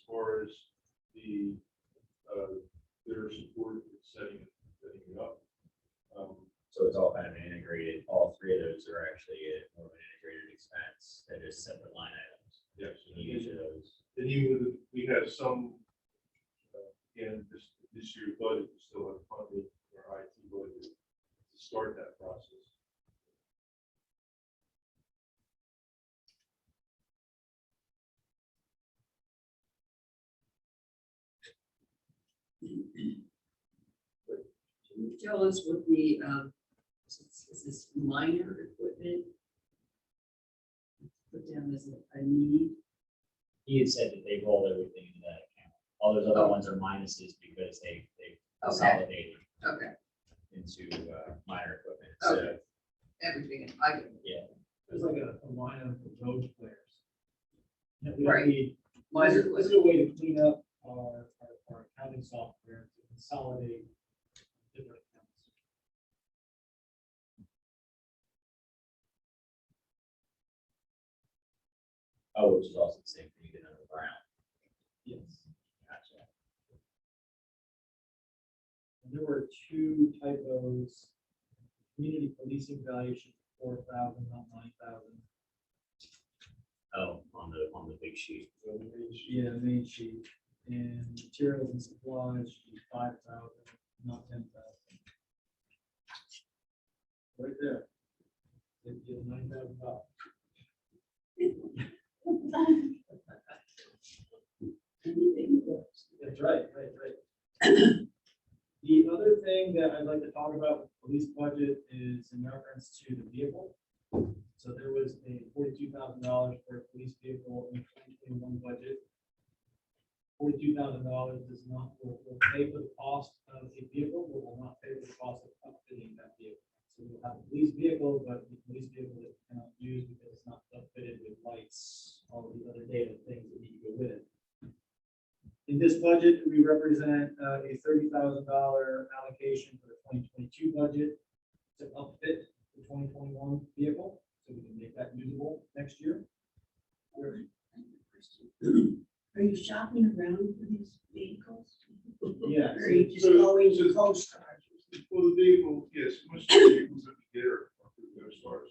far as the their support with setting it up. So it's all kind of integrated, all three of those are actually more of an integrated expense, they're just separate line items. Yes. And each of those. Then we have some, again, this year's budget, we still have funding our IT budget to start that process. Can you tell us what the, is this minor equipment? Put down as a need? He had said that they rolled everything into that account. All those other ones are minuses because they consolidated Okay, into minor equipment. So, okay. Everything, I get it. yeah. There's like a line of road flares. That we Right. need. Minor This is a way to clean up our accounting software to consolidate different accounts. Oh, which is also the same thing you did on the Brown. Yes. Gotcha. And there were two typos. Community policing valuation, 4,000, not 9,000. Oh, on the big sheet. Yeah, main sheet. And materials and supplies should be 5,000, not 10,000. Right there. They give $9,000. That's right. The other thing that I'd like to talk about with the police budget is in reference to the vehicle. So there was a $42,000 for a police vehicle in the 2021 budget. $42,000 does not, will pay for the cost of a vehicle, but will not pay for the cost of upfitting that vehicle. So we'll have a police vehicle, but the police vehicle that we cannot use because it's not upfitted with lights, all of the other data things that need budget, we represent a $30,000 allocation for the 2022 budget to upfit the 2021 vehicle, so we can make that usable next year. Are you shopping around for these vehicles? Yeah. Or are you just So- going so- to co-stars? Well, the vehicle, yes, most of the vehicles that we get are for stars,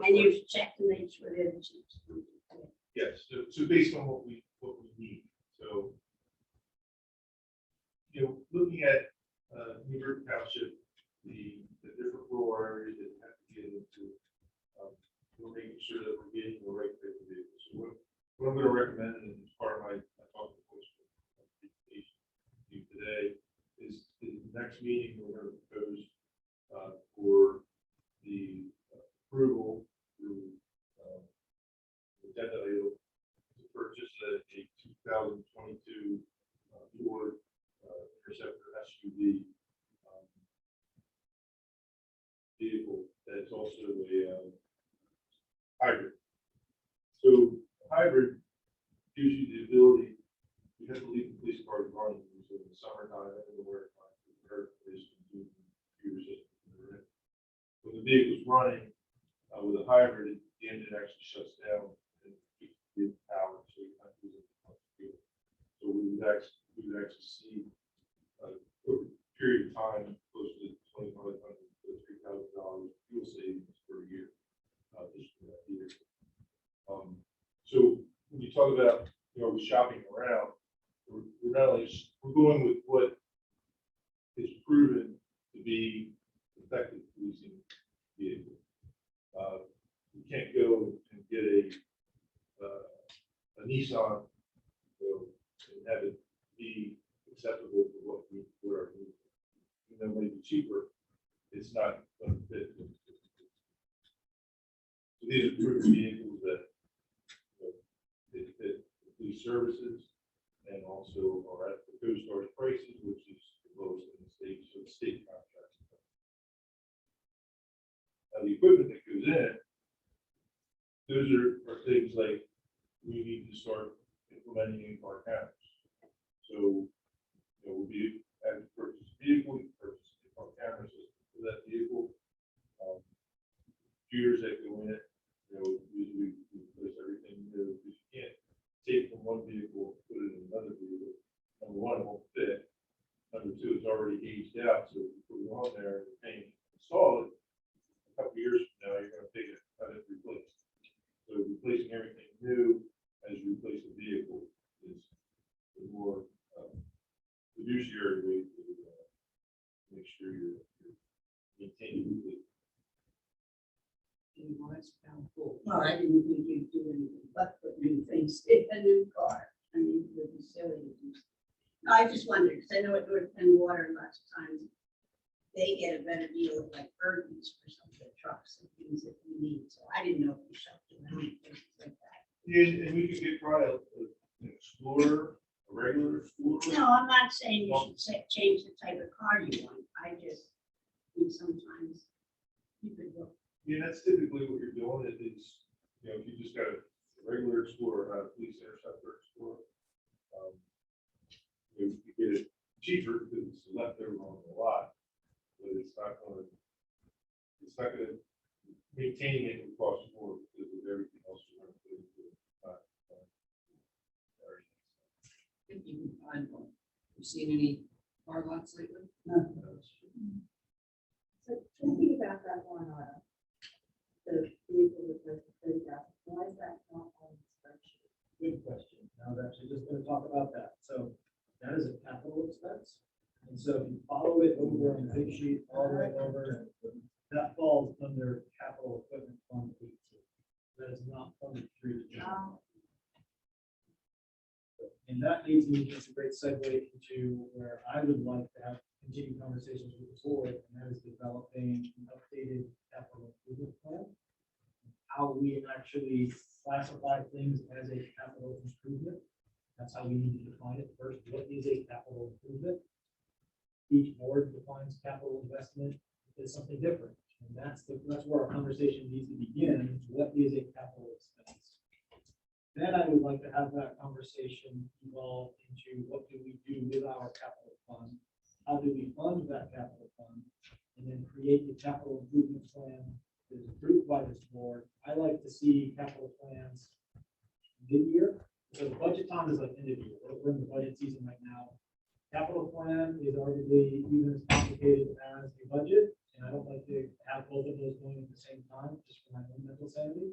And you check to make sure they're the cheapest. Yes, so based on what we need, so. Looking at, Newburgh Township, the different rural areas that have to get into, we're making sure that we're getting the right type of vehicle. So what I'm gonna recommend, and as part of my talk to presentation to you today, is the next meeting, we're gonna propose, for the approval through, agenda item to purchase a 2022 Ford Interceptor SUV vehicle that's also a hybrid. So hybrid gives you the ability, you have to leave the police cars running so in the summertime and in the winter time, the air conditioning, computer system. When the vehicle's running with a hybrid, the engine actually shuts down and keeps the power, so you're not using much fuel. So we would actually see over a period of time close to $2,500 to $3,000 fuel savings per year just for that vehicle. So when you talk about shopping around, we're not only we're going with what is proven to be effective policing vehicle. You can't go and get a Nissan, and have it be acceptable for what our needs are. Even though it may be cheaper, it's not going to fit. So these are proven vehicles that they fit the police services and also are at the co-stars prices, which is the lowest in the state, so the state contracts. Now the equipment that goes in, those are things like we need to start implementing in-car cameras. So, we'll be having to purchase a vehicle, you purchase a in-car camera system for that vehicle. Computers that go in it, usually we replace everything new because you can't take from one vehicle, put it in another vehicle. Number one, it won't fit. Number two, it's already aged out, so if you put it on there and you're paying to install it, a couple of years from now, you're going to take it out and replace. So replacing everything new as you replace the vehicle is the more fiduciary way to make sure you're maintaining the fleet. Well, that's kind of cool. Well, I didn't think you'd do anything but put new things in a new car. I mean, it would be silly to do. No, I just wondered, because I know at North Penn Water, lots of times, they get a better deal with like burdens for some of the trucks and things that we need. So I didn't know if you shopped around places like that. Yeah, and we could get probably an Explorer, a regular Explorer. No, I'm not saying you should change the type of car you want. I just think sometimes you could go. Yeah, that's typically what you're doing. It's, if you just got a regular Explorer, not a police interceptor Explorer, you get it cheaper because it's left over on the lot, but it's not going to maintaining it will cost more because of everything else you're going to do. I think you can find one. You seen any car lots lately? So thinking about that one, the vehicle with the 30,000, why is that not on the spreadsheet? Good question. I was actually just going to talk about that. So that is a capital expense. And so if you follow it over on the big sheet, all the way over, that falls under capital equipment fund 18. That is not funded through the general. And that leads me to a great segue into where I would like to have continued conversations with the board, and that is developing an updated capital improvement plan. How we actually classify things as a capital improvement. That's how we need to define it first. What is a capital improvement? Each board defines capital investment as something different. And that's where our conversation needs to begin. What is a capital expense? Then I would like to have that conversation evolve into what do we do with our capital fund? How do we fund that capital fund? And then create the capital improvement plan that is approved by this board. I like to see capital plans mid-year. So the budget time is like end of year. We're in the budget season right now. Capital plan is arguably even as complicated as the budget. And I don't like to have both of those going at the same time, just for my own mental sanity.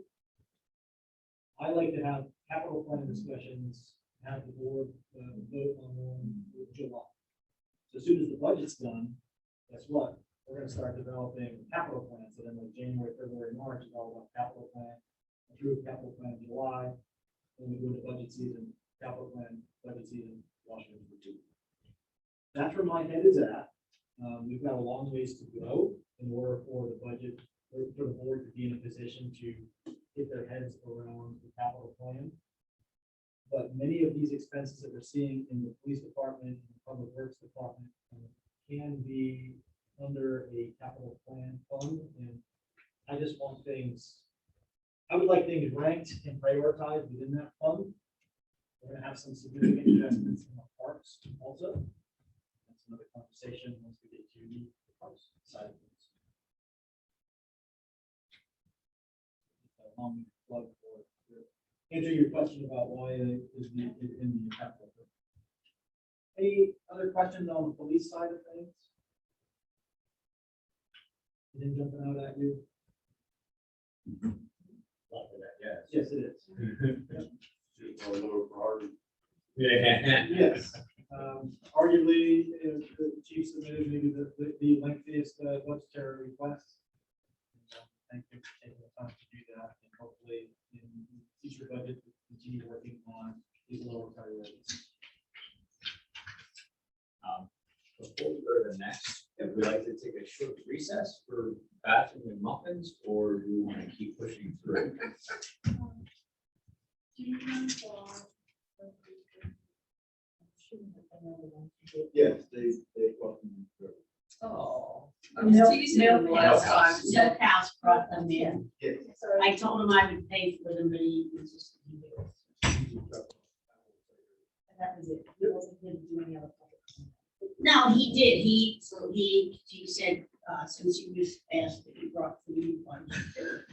I like to have capital plan discussions, have the board vote on one in July. So as soon as the budget's done, guess what? We're gonna start developing capital plans. So then like January, February, March is all about capital plan, approved capital plan in July. Then we go to budget season, capital plan, budget season, Washington for 2. That's where my head is at. We've got a long ways to go in order for the budget, for the board to be in a position to get their heads around the capital plan. But many of these expenses that we're seeing in the police department, and the public works department, can be under a capital plan fund. And I just want things, I would like things ranked and prioritized within that fund. We're gonna have some significant investments in the parks also. That's another conversation once we get to the parks side of things. Plug for answer your question about why it is in the capital. Any other questions on the police side of things? Anything jumping out at you? Yes, it is. Yeah. Yes. Arguably, the chief submitted maybe the lengthiest budgetary request. Thank you for taking the time to do that, and hopefully in future budget, we'll continue working on these lower priorities. Before we go to the next, would we like to take a short recess for bathroom and muffins, or do we want to keep pushing through? Do you want to? Yes, they. Oh, I was teasing him last time. Milk House brought them in. Yes. I told him I would pay for them, but he insisted he would. And that was it. He wasn't going to do any other public comment. No, he did. He said, since he was asked that he brought food one.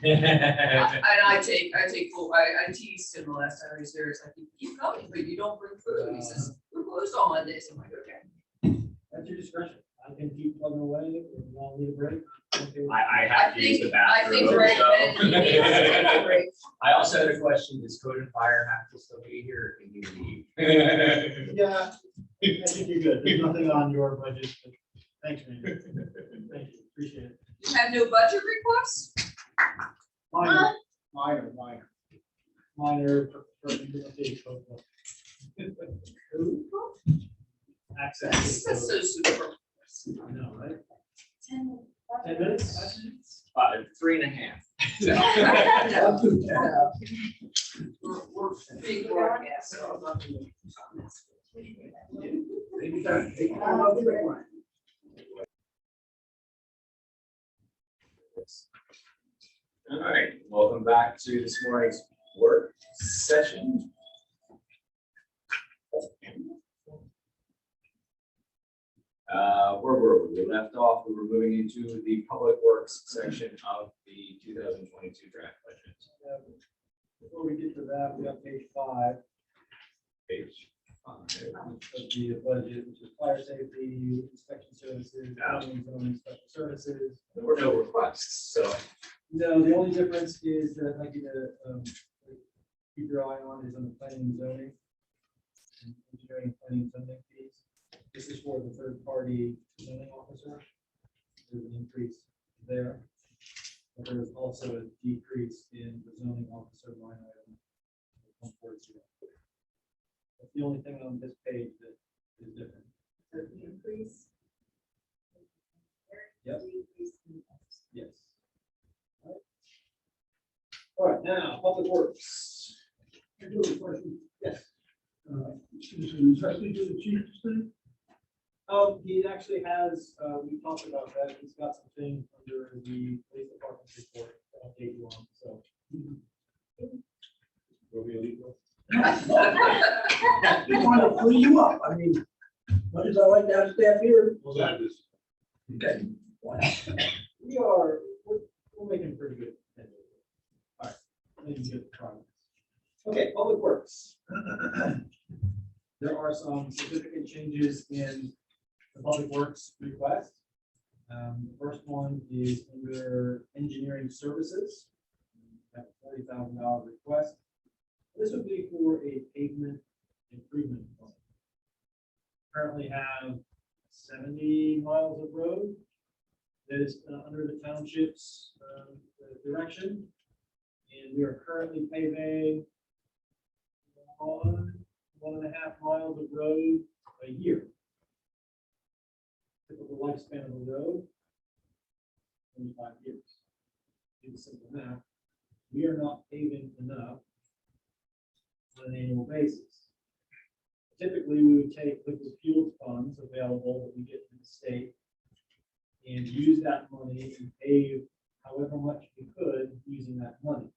And I teased him the last time he was there. It's like, you keep coming, but you don't bring food. He says, we're closed on Mondays. I'm like, okay. That's your discretion. I can keep plugging away, if you want me to break. Okay. I have to use the I bathroom. think Ray so- meant he needs to take a break. I also had a question, does code and fire have to still be here, or can you leave? Yeah, I think you're good. There's nothing on your budget. But thanks, man. Thank you. Appreciate it. You have no budget requests? Minor, Minor. updated code book. Access. That's so super. I know, right? 10 minutes? 3.5. We're big broadcast. So I'm not gonna- All right, welcome back to this morning's work session. Where were we? We left off, we were moving into the public works section of the 2022 draft budget. Before we get to that, we have page 5 Page 5. of the budget, which is fire safety, inspection services, planning and zoning, special services. There were no requests, so. No, the only difference is that I'd like you to keep your eye on is on the planning and zoning. And engineering and planning and zoning fees. This is for the third party zoning officer. There's an increase there. But there is also a decrease in the zoning officer line item. 140. That's the only thing on this page that is different. increase. Yep. Decrease in- Yes. All right, now, public works. I do have a question. Yes. Is it addressing to the chief today? He actually has, we talked about that. He's got some things under the police department report that I'll take you on, so. Will be illegal. Just wanted to free you up. I mean, much as I like to have staff here. Well, that is, Okay. We're making pretty good headway. All right, making good progress. Okay, Public Works. There are some significant changes in the Public Works request. The first one is under engineering services. That $40,000 request. This would be for a pavement improvement plan. Currently have 70 miles of road that is under the township's direction. And we are currently paving 1.5 miles of road a year. Typical lifespan of the road, 25 years. Do the simple math. We are not paving enough on an annual basis. Typically, we would take liquid fuel funds available that we get from the state and use that money to pave however much we could using that money.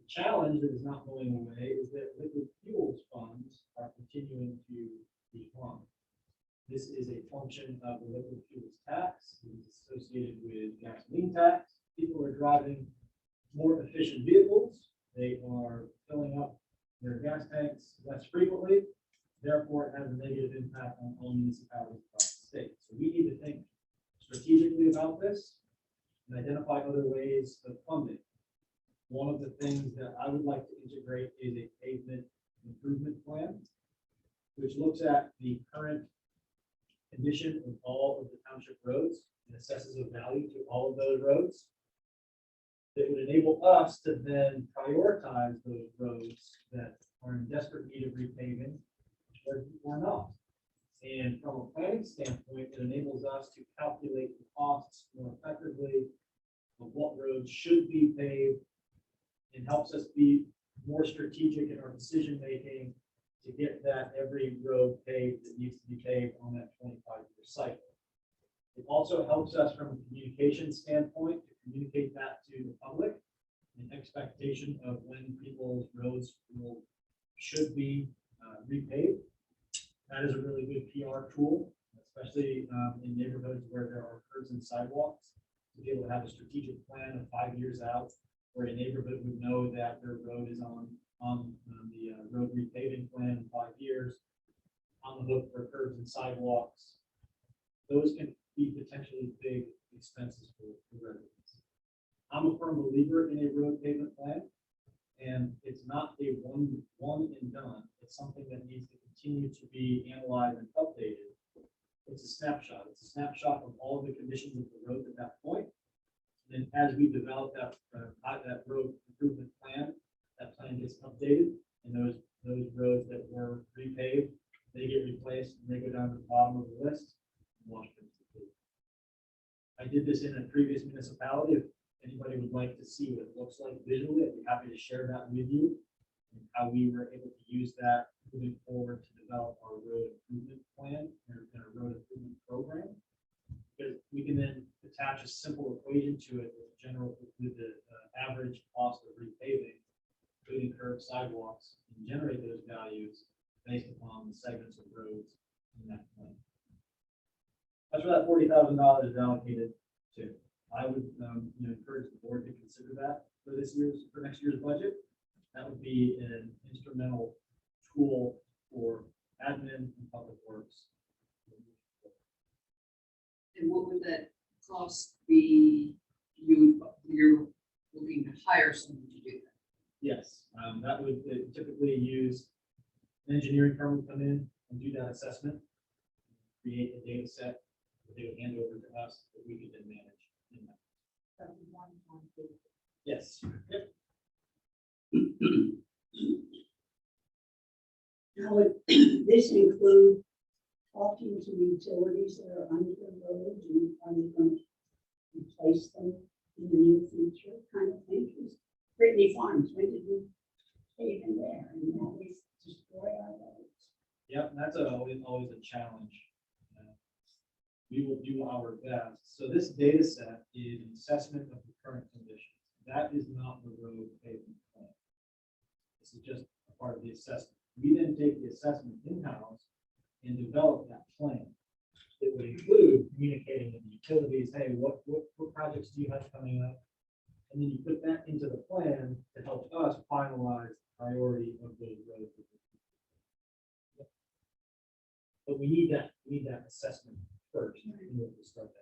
The challenge that is not going away is that liquid fuels funds are continuing to decline. This is a function of the liquid fuels tax. It is associated with gasoline tax. People are driving more efficient vehicles. They are filling up their gas tanks less frequently. Therefore, it has a negative impact on all municipalities across the state. So we need to think strategically about this and identify other ways of funding. One of the things that I would like to integrate is a pavement improvement plan, which looks at the current condition of all of the township roads and assesses a value to all of those roads. That would enable us to then prioritize those roads that are in desperate need of repaving or not. And from a planning standpoint, it enables us to calculate the costs more effectively of what roads should be paved and helps us be more strategic in our decision making to get that every road paved that needs to be paved on that 25-year cycle. It also helps us from a communication standpoint to communicate that to the public, an expectation of when people's roads should be repaved. That is a really good PR tool, especially in neighborhoods where there are curbs and sidewalks, to be able to have a strategic plan of 5 years out, where a neighborhood would know that their road is on the road repaving plan in 5 years, on the hook for curbs and sidewalks. Those can be potentially big expenses for residents. I'm a firm believer in a road pavement plan, and it's not a one and done. It's something that needs to continue to be analyzed and updated. It's a snapshot. It's a snapshot of all of the conditions of the road at that point. And as we develop that road improvement plan, that plan gets updated, and those roads that were repaved, they get replaced, and they go down to the bottom of the list. I did this in a previous municipality. If anybody would like to see what it looks like visually, I'd be happy to share that with you, and how we were able to use that moving forward to develop our road improvement plan and our road improvement program. Because we can then attach a simple equation to it with the average cost of repaving, including curbs, sidewalks, and generate those values based upon the segments of roads in that plan. That's where that $40,000 is allocated to. I would encourage the board to consider that for next year's budget. That would be an instrumental tool for admin and public works. And what would that cost be? You're looking to hire someone to do that. Yes, that would typically use an engineering firm to come in and do that assessment, create a data set that they would hand over to us that we could then manage in that. Yes. Yep. Now, would this include talking to utilities that are under the road, and are you going to replace them in the near future, kind of thing? Because Brittany Farms, when did we pave in there, and now we destroy our roads? Yep, that's always a challenge. We will do our best. So this data set is an assessment of the current conditions. That is not the road pavement plan. This is just a part of the assessment. We then take the assessment in-house and develop that plan. It would include communicating with the utilities, hey, what projects do you have coming up? And then you put that into the plan to help us finalize the priority of those roads. But we need that assessment first in order to start that.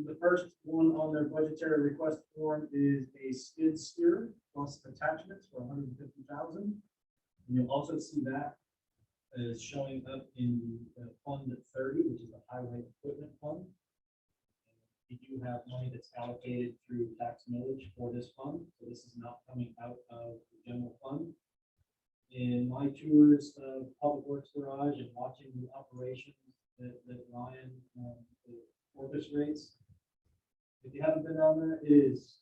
The first one on their budgetary request form is a skid steer plus attachments for $150,000. And you'll also see that is showing up in the fund 30, which is the highway equipment fund. We do have money that's allocated through tax millage for this fund, so this is not coming out of the general fund. In my tours of Public Works Garage and watching the operations that Ryan orchestrates, if you haven't been down there, it is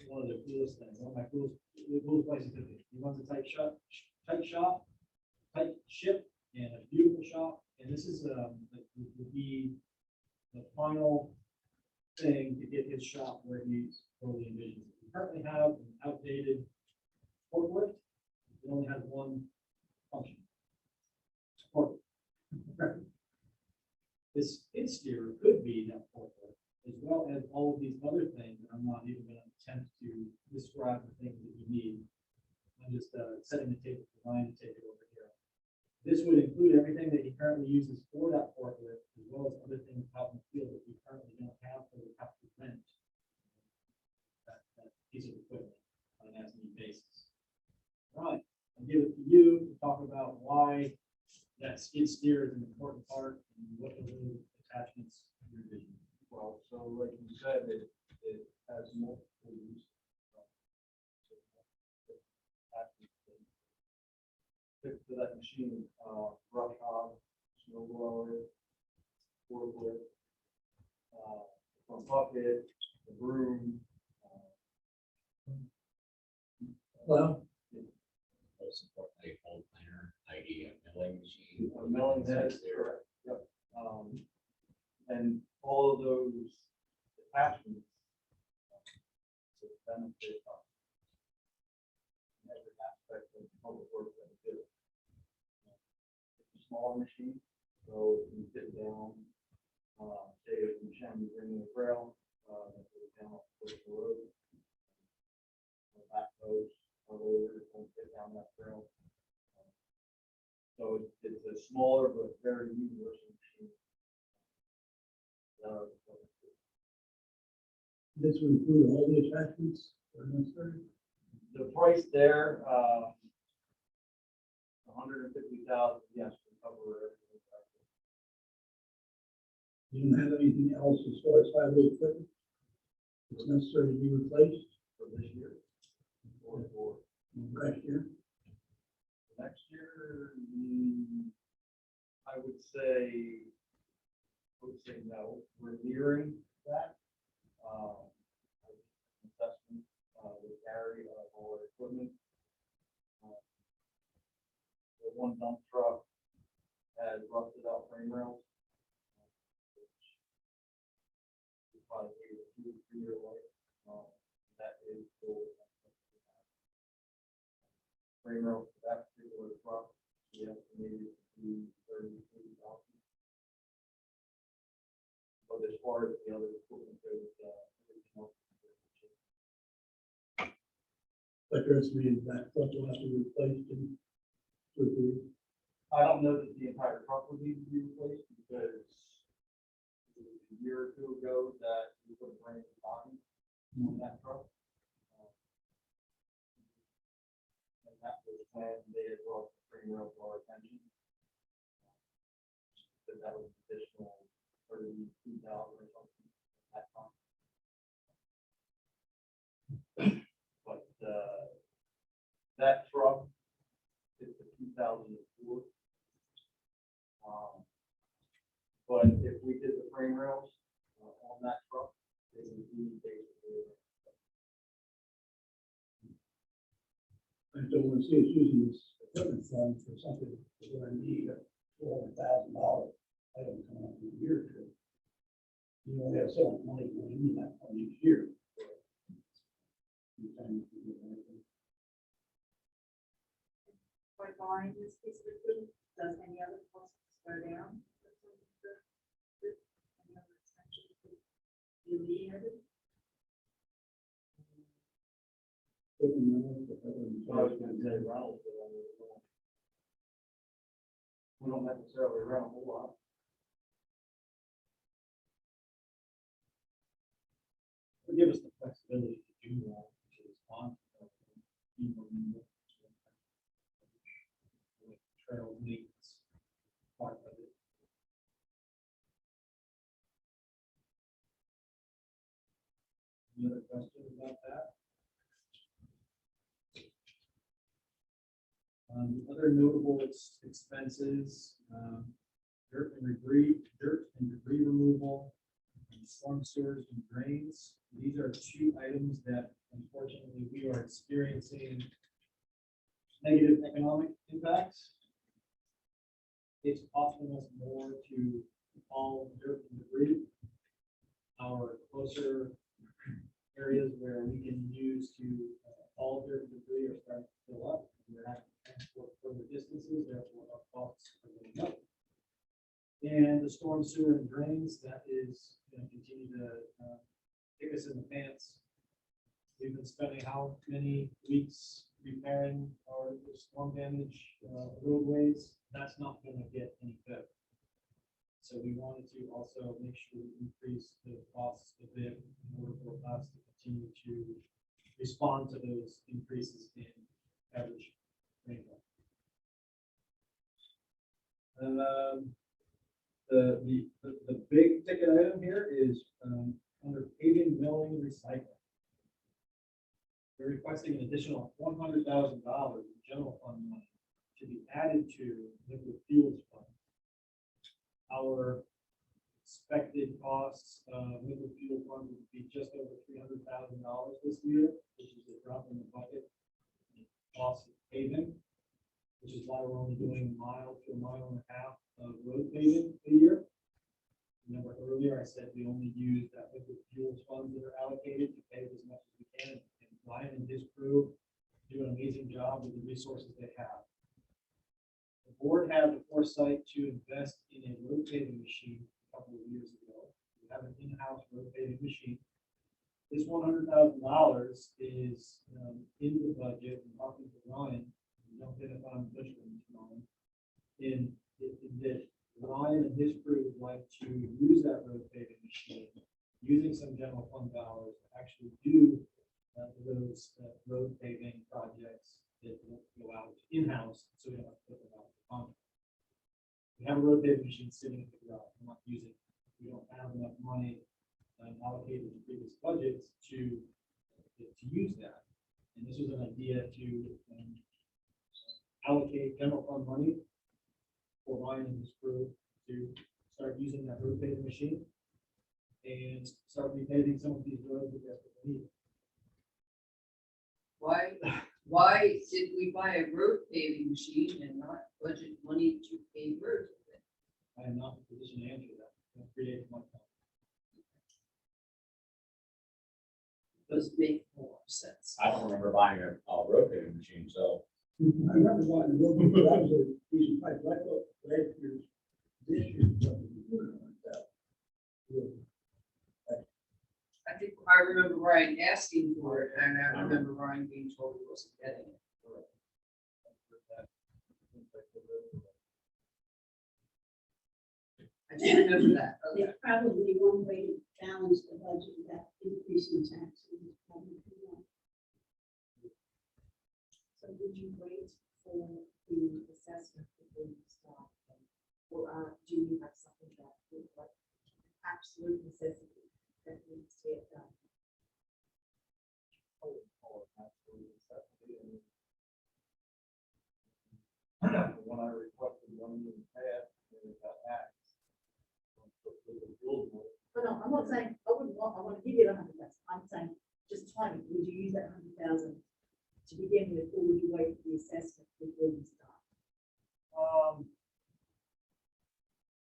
one of the coolest things, one of my coolest places to be. He runs a tight shop, tight ship, and a beautiful shop. And this is would be the final thing to get his shop where he's totally envisioned. We currently have an outdated forklift. It only has one function. Forklift. This skid steer could be that forklift, as well as all of these other things that I'm not even going to attempt to describe the things that you need. I'm just setting the table for Ryan to take it over here. This would include everything that he currently uses for that forklift, as well as other things out in the field that we currently don't have, so we have to rent that piece of equipment on an as-needed basis. All right, I'll give it to you to talk about why that skid steer is an important part and what are the attachments to your vision. Well, so like you said, it has multiple uses. Pick to that machine, brush hog, snow blower, forklift, front bucket, the broom. Well, Most importantly, home planner, ID, milling machine. Milling heads, correct, yep. And all of those attachments to benefit us in every aspect of public works that we do. It's a smaller machine, so you sit down, say if you bring in the rail, sit down, push the road. Back goes, over, don't sit down that rail. So it's a smaller but very universal machine. This would include all the attachments that are necessary. The price there, 150,000, yes, to cover everything. You don't have anything else as far as highway equipment that's necessary to be replaced For this year. For next year. next year, I would say no. We're nearing that. Assessment with Gary of all our equipment. The one dump truck has rusted out frame rails. Which probably need a 2 to 3 year life. That is still frame rails for that particular truck. We estimated to be 30,000. But as far as the other equipment goes, Like you're estimating that truck will have to be replaced in 2 or 3 years. I don't know that the entire truck would need to be replaced because it was a year or two ago that we put a brand new body on that truck. And that was when they had brought the frame rail to our attention. But that was additional 32,000 or something at that time. But that truck is the 2004. But if we did the frame rails on that truck, it would be basically. I don't want to see us using this equipment fund for something that we're going to need a $400,000 item coming up in a year or two. You only have so much money going in that fund each year. And buying this piece of equipment, does any other costs go down? Any other expenses that you need? I was gonna say Ronald, but we don't necessarily run a whole lot. It'll give us the flexibility to do that, to respond to that. Trail maintenance part of it. Any other questions about that? Other notable expenses, dirt and debris removal, and storm sewers and drains. These are two items that unfortunately we are experiencing negative economic impacts. It's costing us more to haul dirt and debris. Our closer areas where we can use to haul dirt and debris are starting to fill up. We're having to transport further distances, therefore our costs are going up. And the storm sewer and drains, that is going to continue to kick us in the pants. We've been spending how many weeks repairing our storm damage roadways? That's not going to get any better. So we wanted to also make sure we increase the costs a bit in order for us to continue to respond to those increases in average rainfall. The big ticket item here is under paving, milling, recycling. We're requesting an additional $100,000 in general fund money to be added to liquid fuels fund. Our expected costs of liquid fuel fund would be just over $300,000 this year, which is a drop in the bucket in cost of paving, which is why we're only doing a mile to a mile and a half of road paving a year. Remember earlier I said we only use that liquid fuels funds that are allocated to pave as much as we can. And Ryan and his crew do an amazing job with the resources they have. The board had the foresight to invest in a road paving machine a couple of years ago. We have an in-house road paving machine. This $100,000 is in the budget. I'm talking to Ryan. Don't think if I'm pushing Ryan. In that Ryan and his crew would like to use that road paving machine, using some general fund dollars to actually do those road paving projects that will go out in-house, so we don't have to put them out to contract. We have a road paving machine sitting in the garage. We're not using it. We don't have enough money allocated in previous budgets to use that. And this was an idea to allocate general fund money for Ryan and his crew to start using that road paving machine and start repaving some of these roads that we need. Why did we buy a road paving machine and not budget money to pave roads with it? I am not in a position to answer that. That creates my time. Does make more sense. I don't remember buying a road paving machine, so. I remember buying the road, but that was a decent price, I thought last year's, this year's. something like that. I think I remember Ryan asking for it, and I remember Ryan being told he wasn't getting it. I do remember that. Okay. There's probably one way to balance the budget without increasing taxes. is probably one. So would you wait for the assessment before you start? Or do you have something that is like absolute necessity that needs to get done? When I requested one in the past, it got axed. But no, I'm not saying, I want to give you the 100,000. I'm saying, just timing, would you use that 100,000 to begin with, or would you wait for the assessment before you start?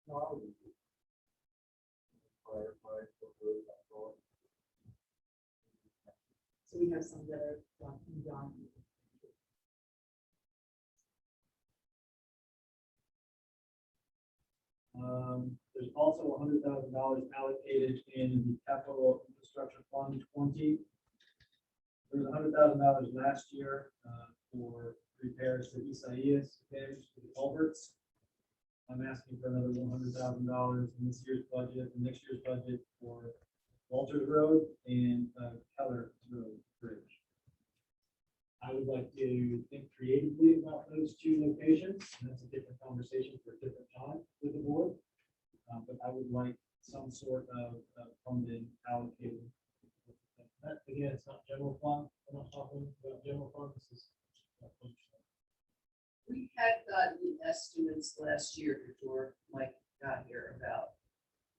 No, I would. So we have some that are done. There's also $100,000 allocated in the capital infrastructure fund 20. There was $100,000 last year for repairs to Isaias damage to the culverts. I'm asking for another $100,000 in this year's budget, and next year's budget for Walters Road and Keller Road Bridge. I would like to think creatively about those two locations, and that's a different conversation for a different time with the board. But I would like some sort of funding allocated. That, again, it's not general fund. I'm not talking about general fund. This is functional. We had gotten estimates last year before Mike got here about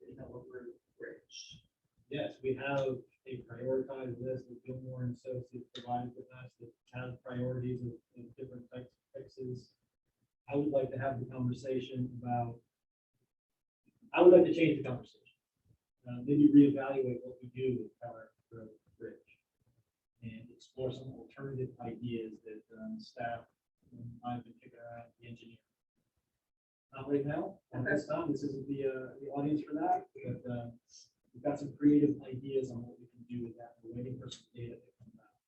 the Keller Road Bridge. Yes, we have a prioritized list that Gilmore and Associates provided with us that has priorities of different types of fixes. I would like to have the conversation about, I would like to change the conversation. Maybe reevaluate what we do with Keller Road Bridge and explore some alternative ideas that staff and I've been kicking around the engineer. Not right now, at this time, this isn't the audience for that, but we've got some creative ideas on what we can do with that. We're waiting for some data to come out.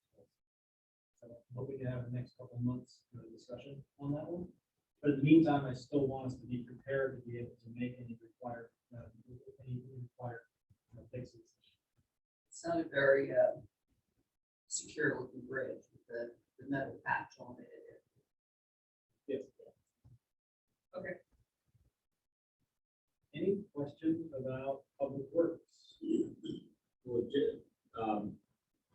So I'm hoping to have the next couple of months discussion on that one. But in the meantime, I still want us to be prepared to be able to make any required fixes. It's not a very secure looking bridge with the metal patch on it. Yes. Okay. Any questions about public works? Legit.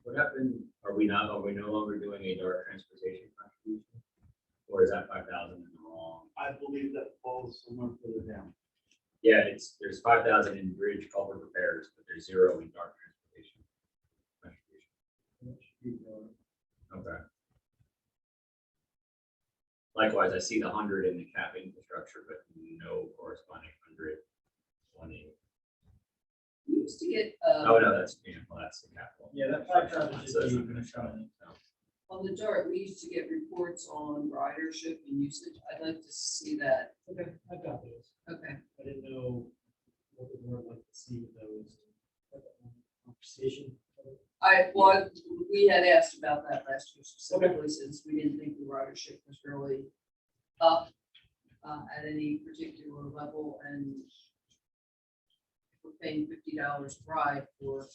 What happened? Are we no longer doing a dark transportation contribution? Or is that 5,000 in the wrong? I believe that falls somewhere further down. Yeah, there's 5,000 in bridge culvert repairs, but there's 0 in dark transportation contribution. Okay. Likewise, I see the 100 in the cap infrastructure, but no corresponding 120. We used to get, Oh no, that's the capital. Yeah, that 5,000 So that's should not be gonna show it, so. on the dart, we used to get reports on ridership and usage. I'd like to see that. Okay, I've got those. Okay. I didn't know what the board would like to see with those. Conversation. We had asked about that last year specifically since we didn't think the ridership was really up at any particular level, and we're paying $50 a ride for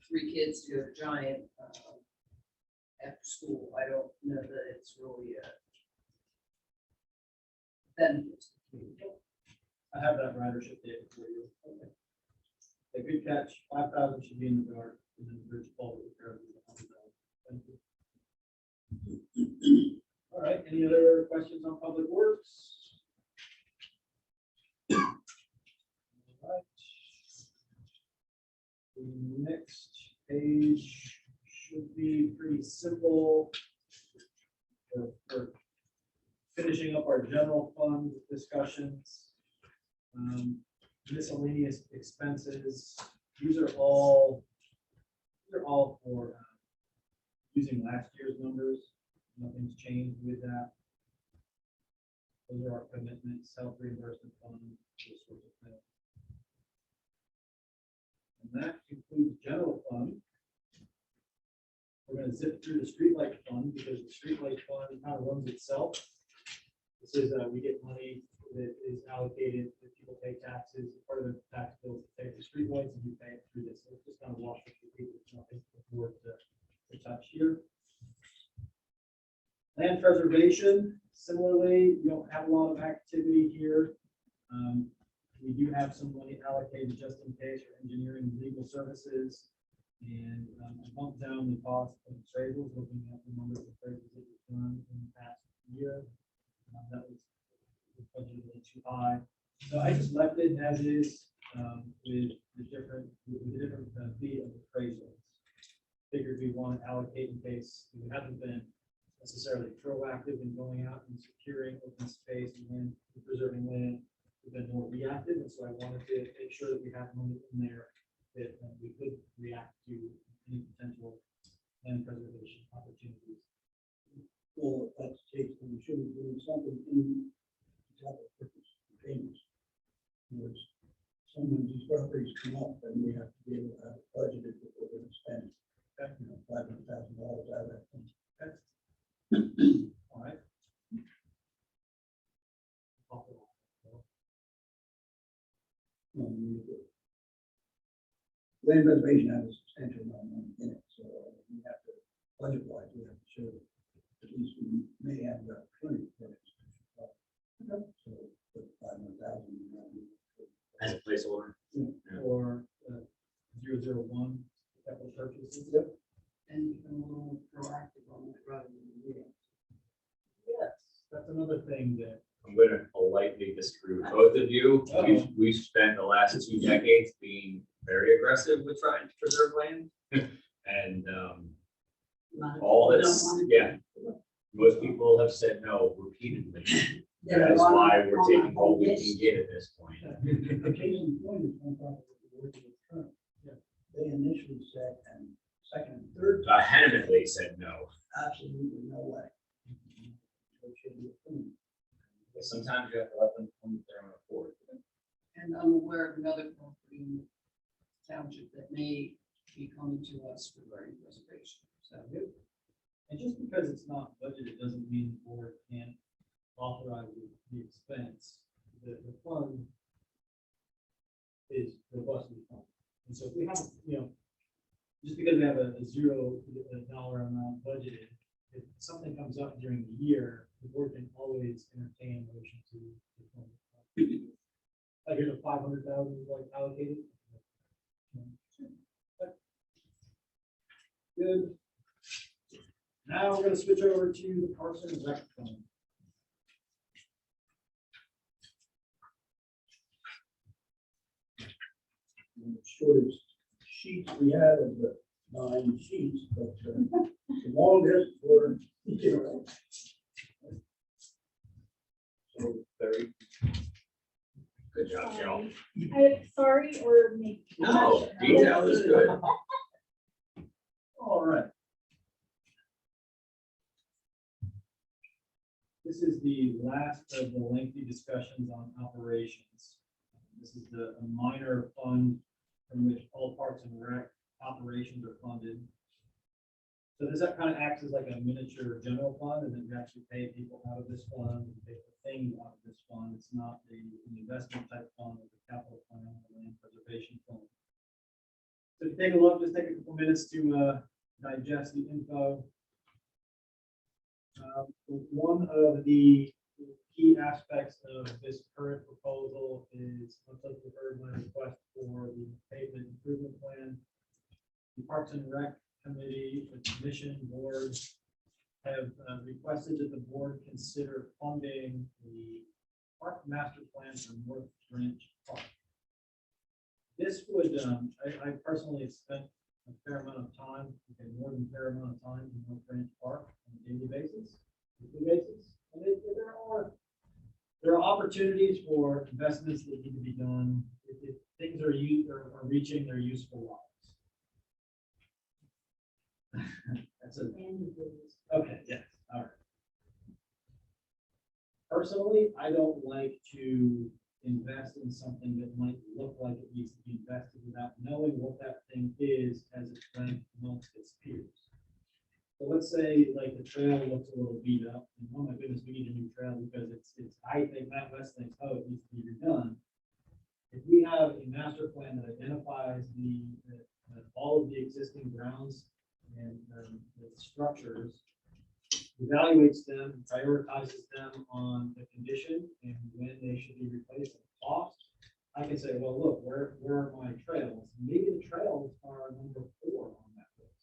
3 kids to go to Giant after school. I don't know that it's really a benefit. I have that ridership data for you. Okay. A good catch. 5,000 should be in the dark, and then the bridge culvert repair will be $100,000. Thank you. All right. Any other questions on public works? All right. The next page should be pretty simple. We're finishing up our general fund discussions. Miscellaneous expenses. These are all for using last year's numbers. Nothing's changed with that. Those are our commitments, self reimbursement fund, those sorts of things. And that concludes general fund. We're going to zip through the streetlight fund because the streetlight fund kind of runs itself. This is we get money that is allocated that people pay taxes. Part of the tax bills to pay for streetlights, and we pay it through this. So it's just kind of wash it through people. It's nothing for to touch here. Land preservation. Similarly, we don't have a lot of activity here. We do have some money allocated just in case for engineering and legal services. And I bumped down the cost of appraisals, looking at the number of appraisals that we've done in the past year. That was budgeted a little too high. So I just left it as is with the different fee of appraisals. Figured we want to allocate in case we haven't been necessarily proactive in going out and securing open space and land, preserving land. We've been more reactive, and so I wanted to make sure that we have money in there that we could react to any potential land preservation opportunities. Well, if that's the case, then we should be doing something in capital purpose payments. was sometimes these properties come up and we have to be able to have it budgeted if we're gonna spend, $500,000 out of that thing. All right. Land preservation has a substantial amount of money in it, so we have to, budget wise, we have to show that at least we may have the opportunity for it. So, put 500,000. As a placeholder. Or 001 capital purchases. And become a little proactive on that rather than waiting. Yes, that's another thing that, I'm gonna politely disagree with both of you. We've spent the last 2 decades being very aggressive with trying to preserve land. And, all this, yeah, most people have said no repeatedly. That's why we're taking what we can get at this point. The case in point is one property that we're working with currently. They initially said, and second and third, Vehemently said no. absolutely no way. So it should be approved. But sometimes you have to let them come to their own accord. And I'm aware of another property in the township that may be coming to us regarding preservation. So, and just because it's not budgeted doesn't mean the board can't authorize the expense. The fund is robustly funded. And so if we have, just because we have a $0 amount budgeted, if something comes up during the year, the board can always entertain a motion to fund it. Like here's a 500,000 like allocated. Good. Now we're going to switch over to the Parks and Rec fund. And the shortest sheets we had of the 9 sheets, but the longest were, So very good job, Joe. Sorry, or maybe. No, detail is good. All right. This is the last of the lengthy discussions on operations. This is a minor fund from which all Parks and Rec operations are funded. So does that kind of act as like a miniature general fund, and then you actually pay people out of this fund, and pay for things out of this fund? It's not an investment type fund with a capital plan, or land preservation fund. So if you take a look, just take a couple minutes to digest the info. One of the key aspects of this current proposal is, much like you heard, my request for the pavement improvement plan. The Parks and Rec Committee, the Commission Board have requested that the board consider funding the Park Master Plan for North Branch Park. This would, I personally have spent a fair amount of time, more than a fair amount of time in North Branch Park on a daily basis, weekly basis. And there are opportunities for investments that need to be done if things are reaching their useful lives. That's a okay. Yes. All right. Personally, I don't like to invest in something that might look like it needs to be invested without knowing what that thing is as it's ranked amongst its peers. So let's say like the trail looks a little beat up, and oh my goodness, we need a new trail because it's I think Matt West thinks, oh, it needs to be redone. If we have a master plan that identifies all of the existing grounds and the structures, evaluates them, prioritizes them on the condition and when they should be replaced and cost, I can say, well, look, where are my trails? Maybe the trails are number 4 on that list.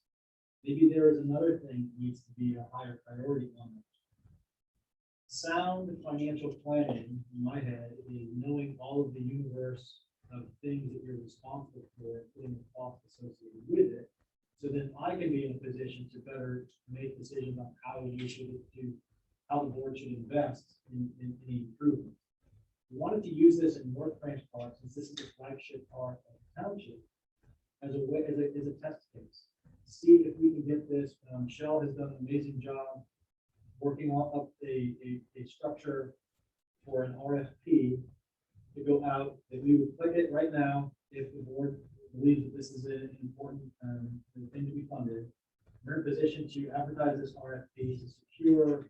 Maybe there is another thing that needs to be a higher priority on it. Sound financial planning, in my head, is knowing all of the universe of things that you're responsible for, including the cost associated with it. So then I can be in a position to better make decisions on how the board should invest in the improvement. We wanted to use this in North Branch Park, since this is the flagship park of the township, as a test case. See if we can get this. Michelle has done an amazing job working up a structure for an RFP to go out, that we would click it right now if the board believes that this is an important thing to be funded. We're in position to advertise this RFP to secure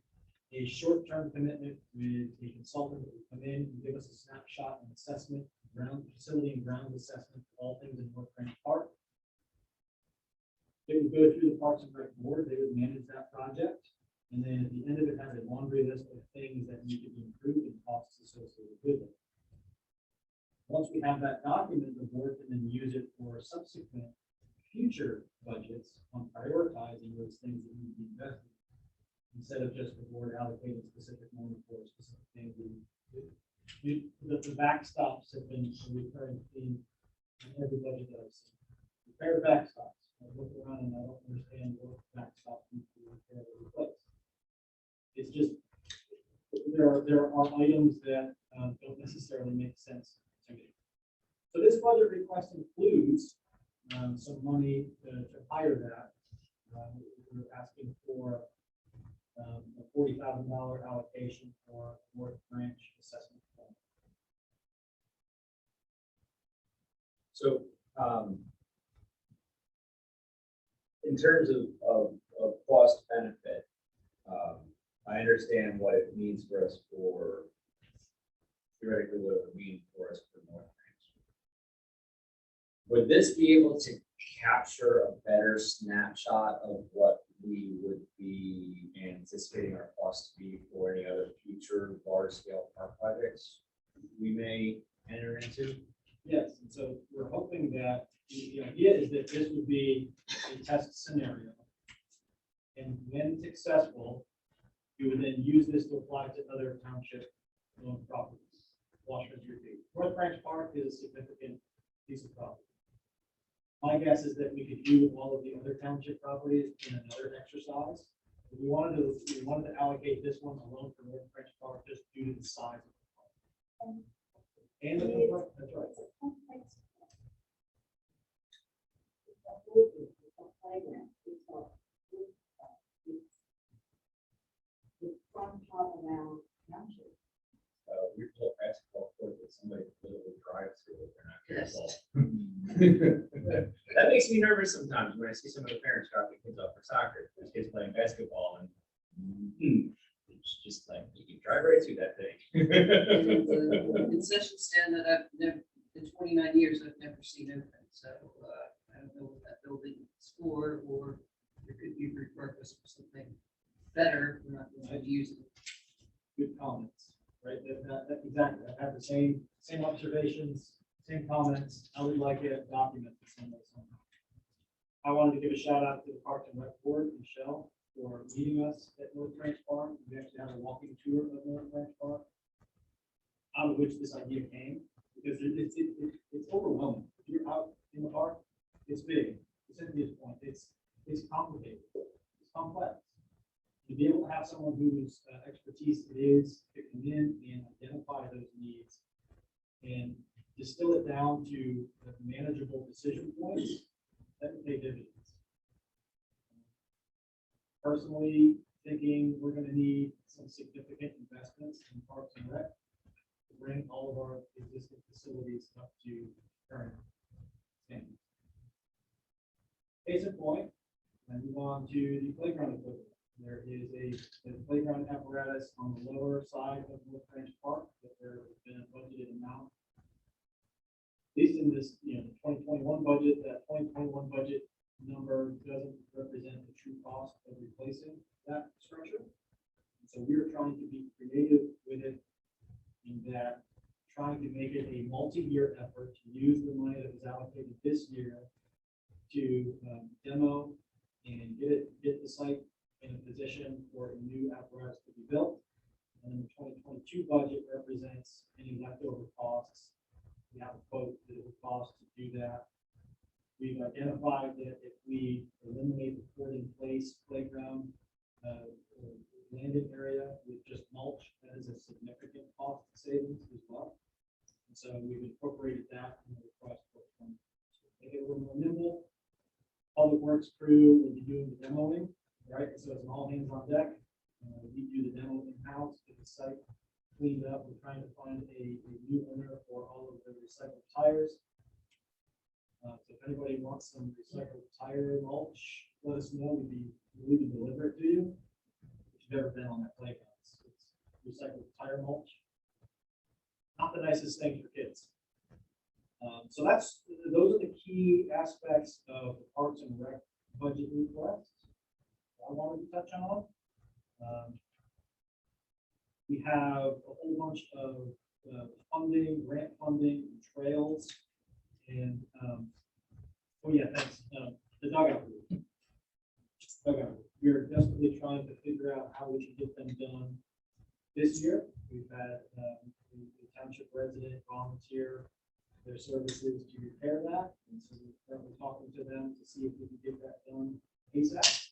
a short-term commitment with a consultant that will come in and give us a snapshot and assessment, ground facility and ground assessment of all things in North Branch Park. It would go through the Parks and Rec board, they would manage that project, and then at the end of it has a laundry list of things that need to be improved and costs associated with it. Once we have that document, the board can then use it for subsequent future budgets on prioritizing those things that need to be invested, instead of just the board allocating specific money for specific things. The backstops have been a recurring theme in every budget that I've seen. Repair backstops. I look around and I don't understand what backstops need to be repaired or replaced. It's just, there are items that don't necessarily make sense to me. So this budget request includes some money to hire that. We're asking for a $40,000 allocation for North Branch assessment. So, in terms of cost benefit, I understand what it means for us for, theoretically, what it would mean for us for North Branch. Would this be able to capture a better snapshot of what we would be anticipating our costs to be for any other future large-scale park projects we may enter into? Yes, and so we're hoping that the idea is that this would be a test scenario. And when successful, we would then use this to apply to other township owned properties. Washington Street. North Branch Park is a significant piece of property. My guess is that we could do all of the other township properties in another exercise. If we wanted to allocate this one alone for North Branch Park just due to the size of the park. And the number, that's right. It's a complex. It's a whole, it's a playground, it's from top around township. We play basketball court that somebody literally drives through if they're not careful. That makes me nervous sometimes when I see some of the parents drop their kids off for soccer. There's kids playing basketball and it's just like you can drive right through that thing. The concession stand that I've never, in 29 years, I've never seen open. So I don't know what that building is for, or it could be repurposed for something better. We're not going to use it. Good comments, right? That exactly. I have the same observations, same comments. I would like it documented some way somehow. I wanted to give a shout out to the Parks and Rec Board, Michelle, for meeting us at North Branch Park. We actually had a walking tour of North Branch Park, out of which this idea came, because it's overwhelming. If you're out in the park, it's big. To Cynthia's point, it's complicated, it's complex. To be able to have someone whose expertise it is to come in and identify those needs and distill it down to manageable decision points, that would pay dividends. Personally, thinking we're going to need some significant investments in Parks and Rec to bring all of our existing facilities up to current standards. Case in point, I move on to the playground equipment. There is a playground apparatus on the lower side of North Branch Park that there has been a budgeted amount. At least in this, the 2021 budget, that 2021 budget number doesn't represent the true cost of replacing that structure. And so we are trying to be creative with it in that trying to make it a multi-year effort to use the money that was allocated this year to demo and get the site in a position for a new apparatus to be built. And the 2022 budget represents any leftover costs. We have a quote that it would cost to do that. We've identified that if we eliminate the port-in-place playground landing area with just mulch, that is a significant cost savings as well. And so we've incorporated that in the request for funding. To make it a little more nimble. Public Works crew will be doing the demoing, right? So it's an all hands on deck. We do the demo in-house at the site. cleaned up. We're trying to find a new owner for all of the recycled tires. So if anybody wants some recycled tire mulch, let us know. We can deliver it to you. If you've ever been on that playground, it's recycled tire mulch. Not the nicest thing for kids. So those are the key aspects of the Parks and Rec budget requests I wanted to touch on. We have a whole bunch of funding, grant funding, trails, and oh yeah, thanks. The dugout roof. Dugout roof. We're desperately trying to figure out how we can get them done this year. We've had the township resident volunteer their services to repair that, and so we're currently talking to them to see if we can get that done ASAP.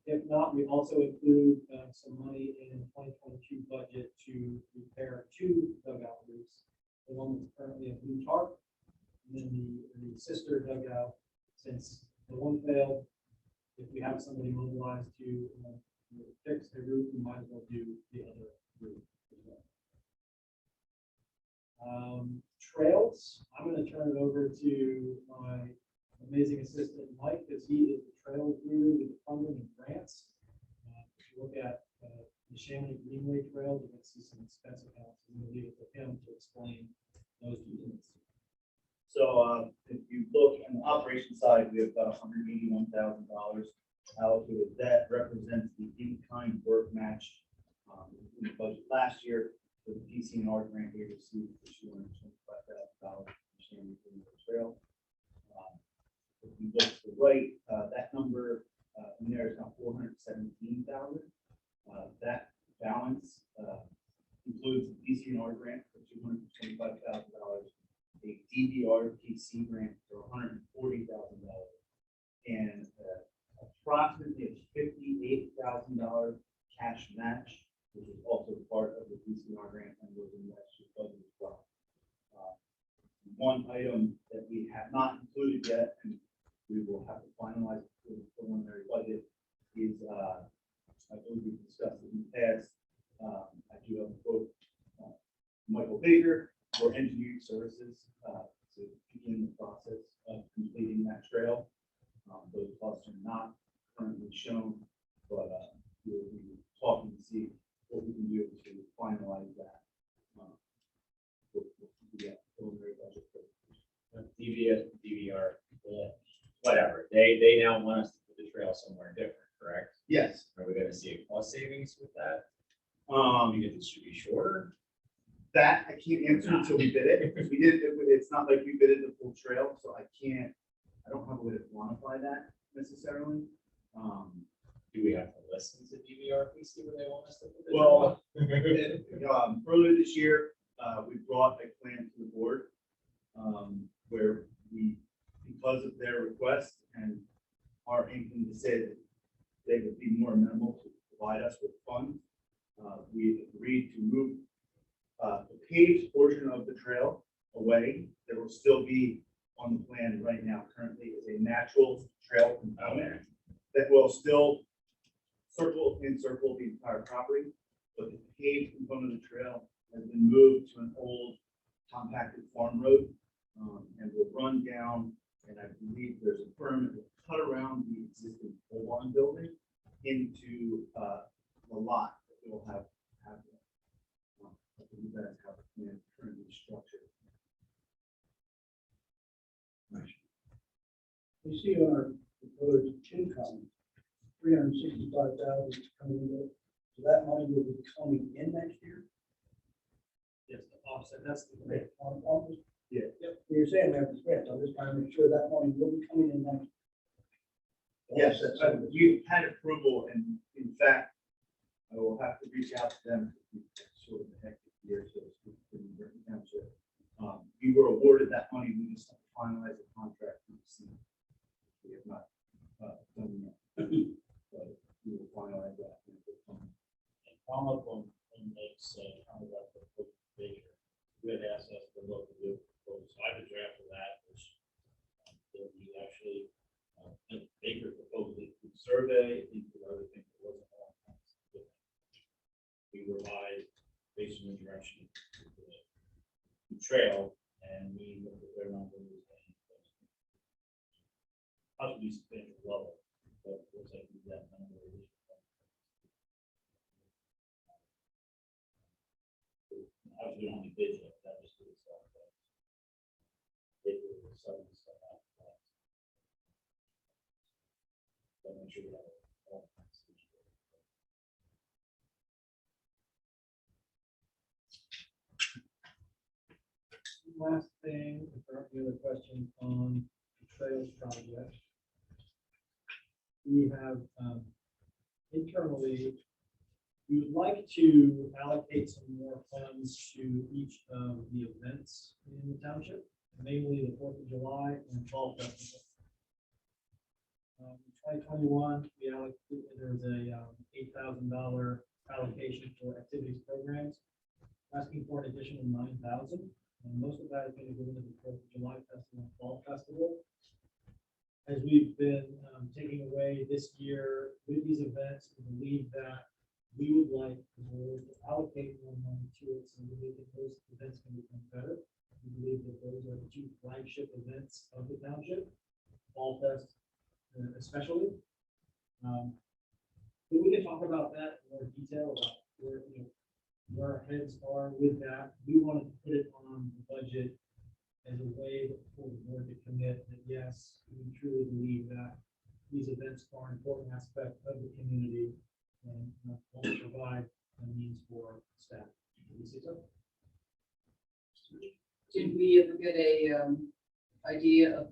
If not, we also include some money in 2022 budget to repair 2 dugout roofs. The one that's currently a blue tarp, and then the sister dugout, since the one failed, if we have somebody mobilized to fix the roof, we might as well do the other roof as well. Trails, I'm going to turn it over to my amazing assistant, Mike, because he is the trail guru with the funding and grants. If you look at the Chamonix Greenway Trail, you're going to see some expensive houses. I'm going to leave it to him to explain those details. So if you look on the operation side, we have about $181,000 allocated. That represents the in-kind work match in the budget last year. For the PCNR grant, we received $225,000 from Chamonix Greenway Trail. If you look to the right, that number in there is now $417,000. That balance includes the PCNR grant for $225,000, a DVR PC grant for $140,000, and approximately a $58,000 cash match, which is also part of the PCNR grant and was in last year's budget as well. One item that we have not included yet, and we will have to finalize the preliminary budget, is I believe we discussed it in the past. I do have a quote, Michael Baker for engineering services to begin the process of completing that trail. Those costs are not currently shown, but we'll be talking to see what we can do to finalize that. Yeah, preliminary budget. DVR, whatever. They now want us to put the trail somewhere different, correct? Yes. Are we gonna see a cost savings with that? Because it should be shorter. That I can't answer until we bid it. We did. It's not like we bidded the full trail, so I don't have a way to quantify that necessarily. Do we have to listen to DVR if we see where they want us to put the Well, trail? earlier this year, we brought a plan to the board where we, because of their request and our inkling to say that they would be more amenable to provide us with funds, we agreed to move the paved portion of the trail away. There will still be on the plan right now currently is a natural trail component that will still circle the entire property, but the paved component of the trail has been moved to an old compacted farm road and will run down, and I believe there's a berm that will cut around the existing pole barn building into the lot that will have I believe that's how the plan is currently structured. We see on our proposed income, 365,000 coming in. So that money will be coming in next year. Yes, the offset, that's the grant. Yeah. Yep. You're saying we have to spend, so I'm just trying to make sure that money will be coming in next. Yes, Offset some of it. we've had approval, and in fact, I will have to reach out to them. Sort of a hectic year, so to speak, for the Britain Township. We were awarded that money. We just have to finalize the contract. We have not done that, but we will finalize that. Follow up on Mike's comment about the Baker. You had asked us to look at the proposal. So I have a draft of that, which we actually Baker proposed a survey, into other things that wasn't all. We revised based on the direction trail, and we look at their numbers and possibly substantial level, but looks like we've got number. Obviously, we don't have bids yet, that just was stuff, but they were selling stuff out. So make sure we have all. Last thing, if there aren't any other questions on the trails project. We have, internally, we would like to allocate some more funds to each of the events in the township, namely the 4th of July and Fall Festival. In 2021, we allocated, there's a $8,000 allocation for activities programs, asking for an additional $9,000. And most of that is going to go into the 4th of July Festival and Fall Festival. As we've been taking away this year with these events, we believe that we would like the board to allocate more money to it so that those events can become better. We believe that those are the two flagship events of the township, Fall Fest especially. But we can talk about that in more detail about where, where our heads are with that. We wanted to put it on the budget as a way for the board to commit that, yes, we truly believe that these events are an important aspect of the community and will provide a means for staff. Did you see so? Did we ever get a idea of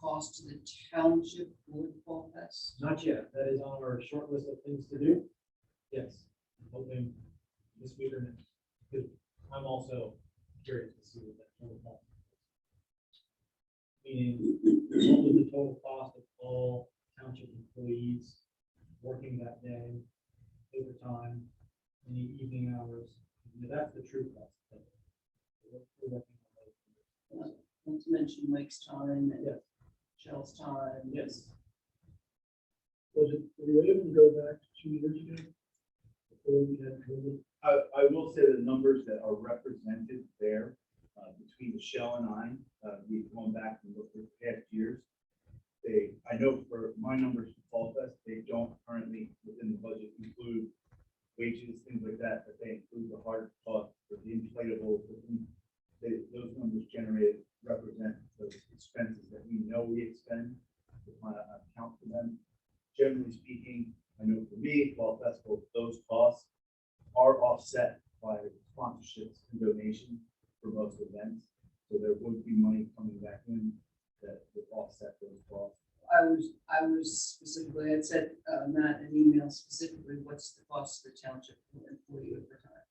cost to the township for the Fall Fest? Not yet. That is on our short list of things to do. Yes, I'm hoping this week or next. Because I'm also curious to see what that total cost is. Meaning, what was the total cost of all township employees working that day, overtime, any evening hours? That's the true cost. We're working on those. Not to mention Mike's time and Yes. Shell's time. Yes. Was it, were you able to go back to 2 years ago? Before we had COVID? I will say the numbers that are represented there, between Michelle and I, we've gone back and looked at past years. I know for my numbers for Fall Fest, they don't currently within the budget include wages, things like that, but they include the hard cost for the inflatables. Those numbers generated represent those expenses that we know we expend, to account for them. Generally speaking, I know for me, Fall Festival, those costs are offset by sponsorships and donations for most events. So there would be money coming back in that would offset those costs. I was specifically, I had said, Matt, an email specifically, what's the cost of the township for employee overtime?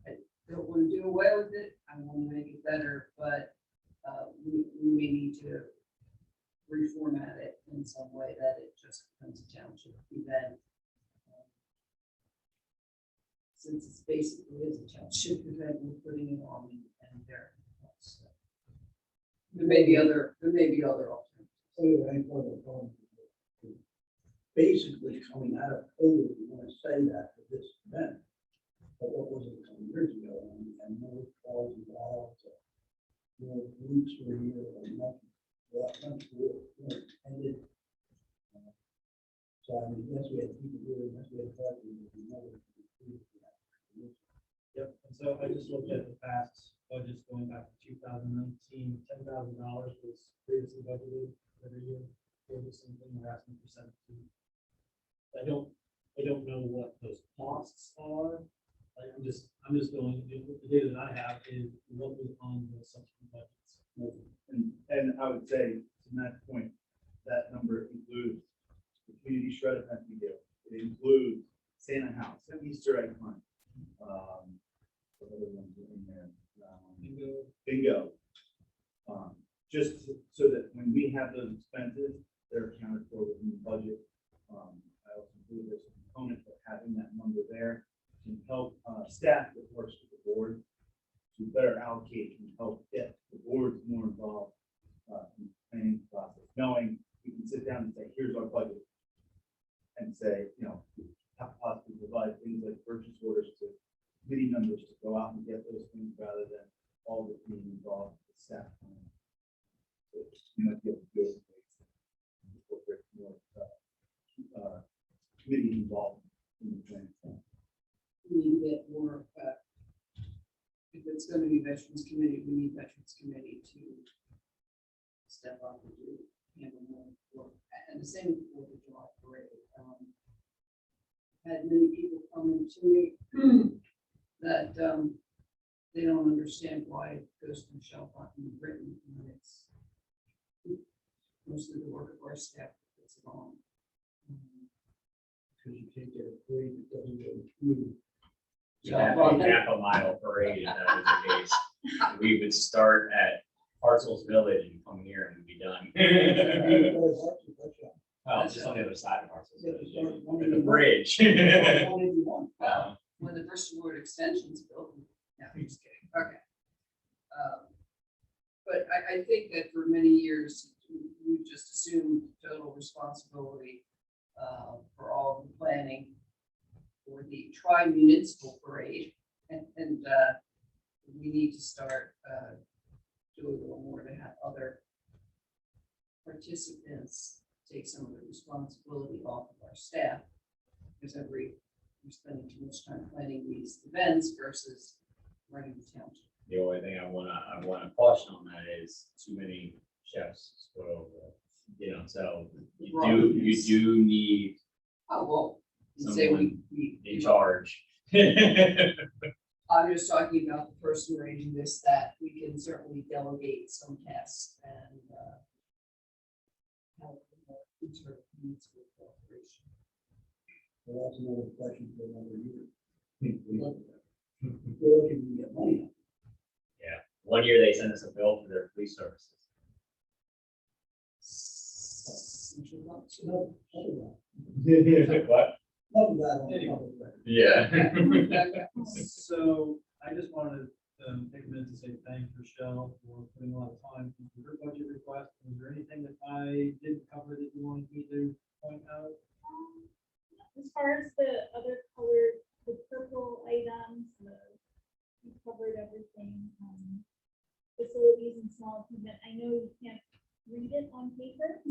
I don't want to do away with it. I want to make it better, but we may need to reformat it in some way that it just becomes a township event. Since it's basically is a township event, we're putting it on and there. There may be other alternatives. So I think one of the problems is basically coming out of COVID, you want to say that for this event. But what was it a couple years ago? And more calls involved, more groups were here, and nothing. Well, nothing really ended. So I mean, yes, we had people doing, yes, we had parties, but we never. Yep, and so I just looked at the past budgets going back to 2019, $10,000 was previously budgeted every year for this something, we're asking for 17. I don't know what those costs are. Like, I'm just going, the data that I have is what was on the subsequent budgets. And I would say, to Matt's point, that number includes the community shred event we do. It includes Santa House, an Easter egg hunt. What other ones are in there? Bingo. Just so that when we have those expenses, they're accounted for within the budget. I also believe there's a component of having that number there to help staff that works with the board to better allocate and help get the board more involved in the planning process, knowing we can sit down and say, here's our budget, and say, possibly provide things like purchase orders to committee members to go out and get those things rather than you might be able to do it. Incorporate more, committee involved in the planning. We need to get more, if it's gonna be Veterans Committee, we need Veterans Committee to step up and do, handle more work. And the same with the Fourth of July parade. Had many people come in to me that, they don't understand why it goes from Shell in Britain, and it's mostly the work of our staff that's wrong. Because you can't get a parade that doesn't go through. Half a mile parade, if that was the case. We would start at Hartzell's Village and come here and we'd be done. Well, just on the other side of Hartzell's Village, at the bridge. Well, when the Bristol Road extension's built, no, I'm just kidding, okay. But I think that for many years, we just assumed total responsibility for all of the planning for the tri-municipal parade, and we need to start doing a little more to have other participants take some of the responsibility off of our staff, because we're spending too much time planning these events versus running the township. The only thing I wanna caution on that is too many chefs spoil the, you know, so you do need Oh, well, you say we in charge. I'm just talking about the person arranging this, that we can certainly delegate some tasks and help with needs with cooperation. Well, that's another question for another year. We're looking to get money. Yeah, one year they sent us a bill for their police services. No, What? none of that on the public record. Yeah. So I just wanted to take a minute to say thank you, Rochelle, for putting a lot of time into her budget request. Was there anything that I didn't cover that you wanted me to point out? As far as the other colored, the purple items, you covered everything. Facilities and small improvement, I know you can't read it on paper.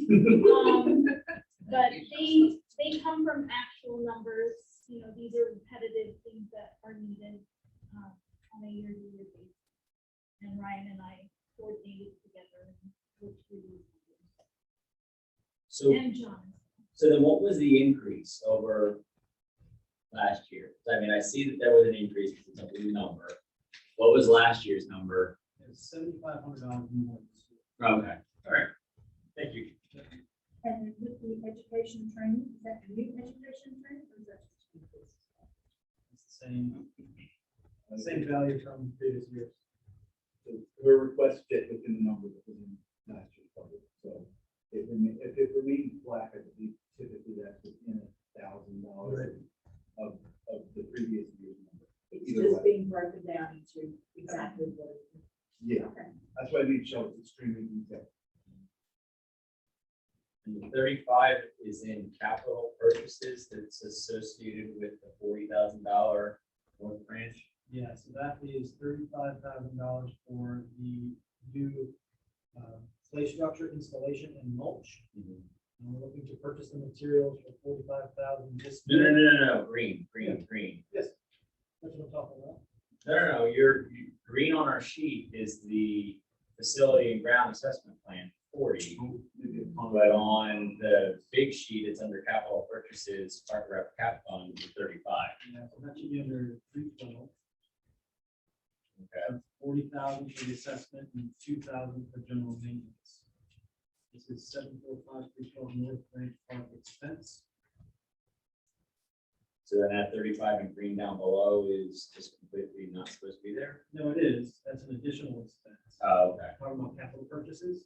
But they come from actual numbers, you know, these are repetitive things that are needed on a year-to-year basis. And Ryan and I coordinated together and worked through these numbers. So, And John. so then what was the increase over last year? I mean, I see that there was an increase because it's a new number. What was last year's number? It's $7,500 more this year. Okay, all right. Thank you. And with the education training, is that the new education training or is that just increase? It's the same value from previous years. So her request fit within the number that was in last year's budget. So if it remains flat, I believe typically that's within $1,000 of the previous year's number. It's Either just way. being broken down into exactly what it is. Yeah, Okay. that's why I made sure it's extremely detailed. And the 35 is in capital purchases that's associated with the $40,000 North Branch. Yeah, so that is $35,000 for the new clay structure installation and mulch. And we're looking to purchase the materials for $45,000 this No, year. no, green. Yes, that's what I'm talking about. No, your green on our sheet is the facility and ground assessment plan, 40. But on the big sheet, it's under capital purchases, park rep cap fund, 35. Yeah, so that should be under 312. Okay. 40,000 for the assessment and 2,000 for general maintenance. This is 745 North Branch Park expense. So then that 35 in green down below is just completely not supposed to be there? No, it is. That's an additional expense. Oh, okay. Talking about capital purchases.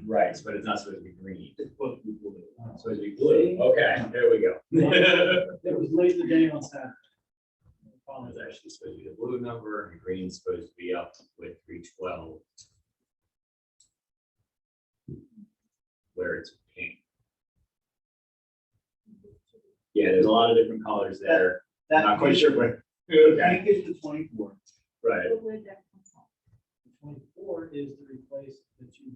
Right, but it's not supposed to be green. It's supposed to be blue. It's supposed to be blue. Okay, there we go. It was late in the day on Saturday. It's actually supposed to be the blue number, and green's supposed to be up with 312. Where it's pink. Yeah, there's a lot of different colors there. I'm not quite sure where. I think it's the 24. Right. But where that comes from. 24 is to replace the two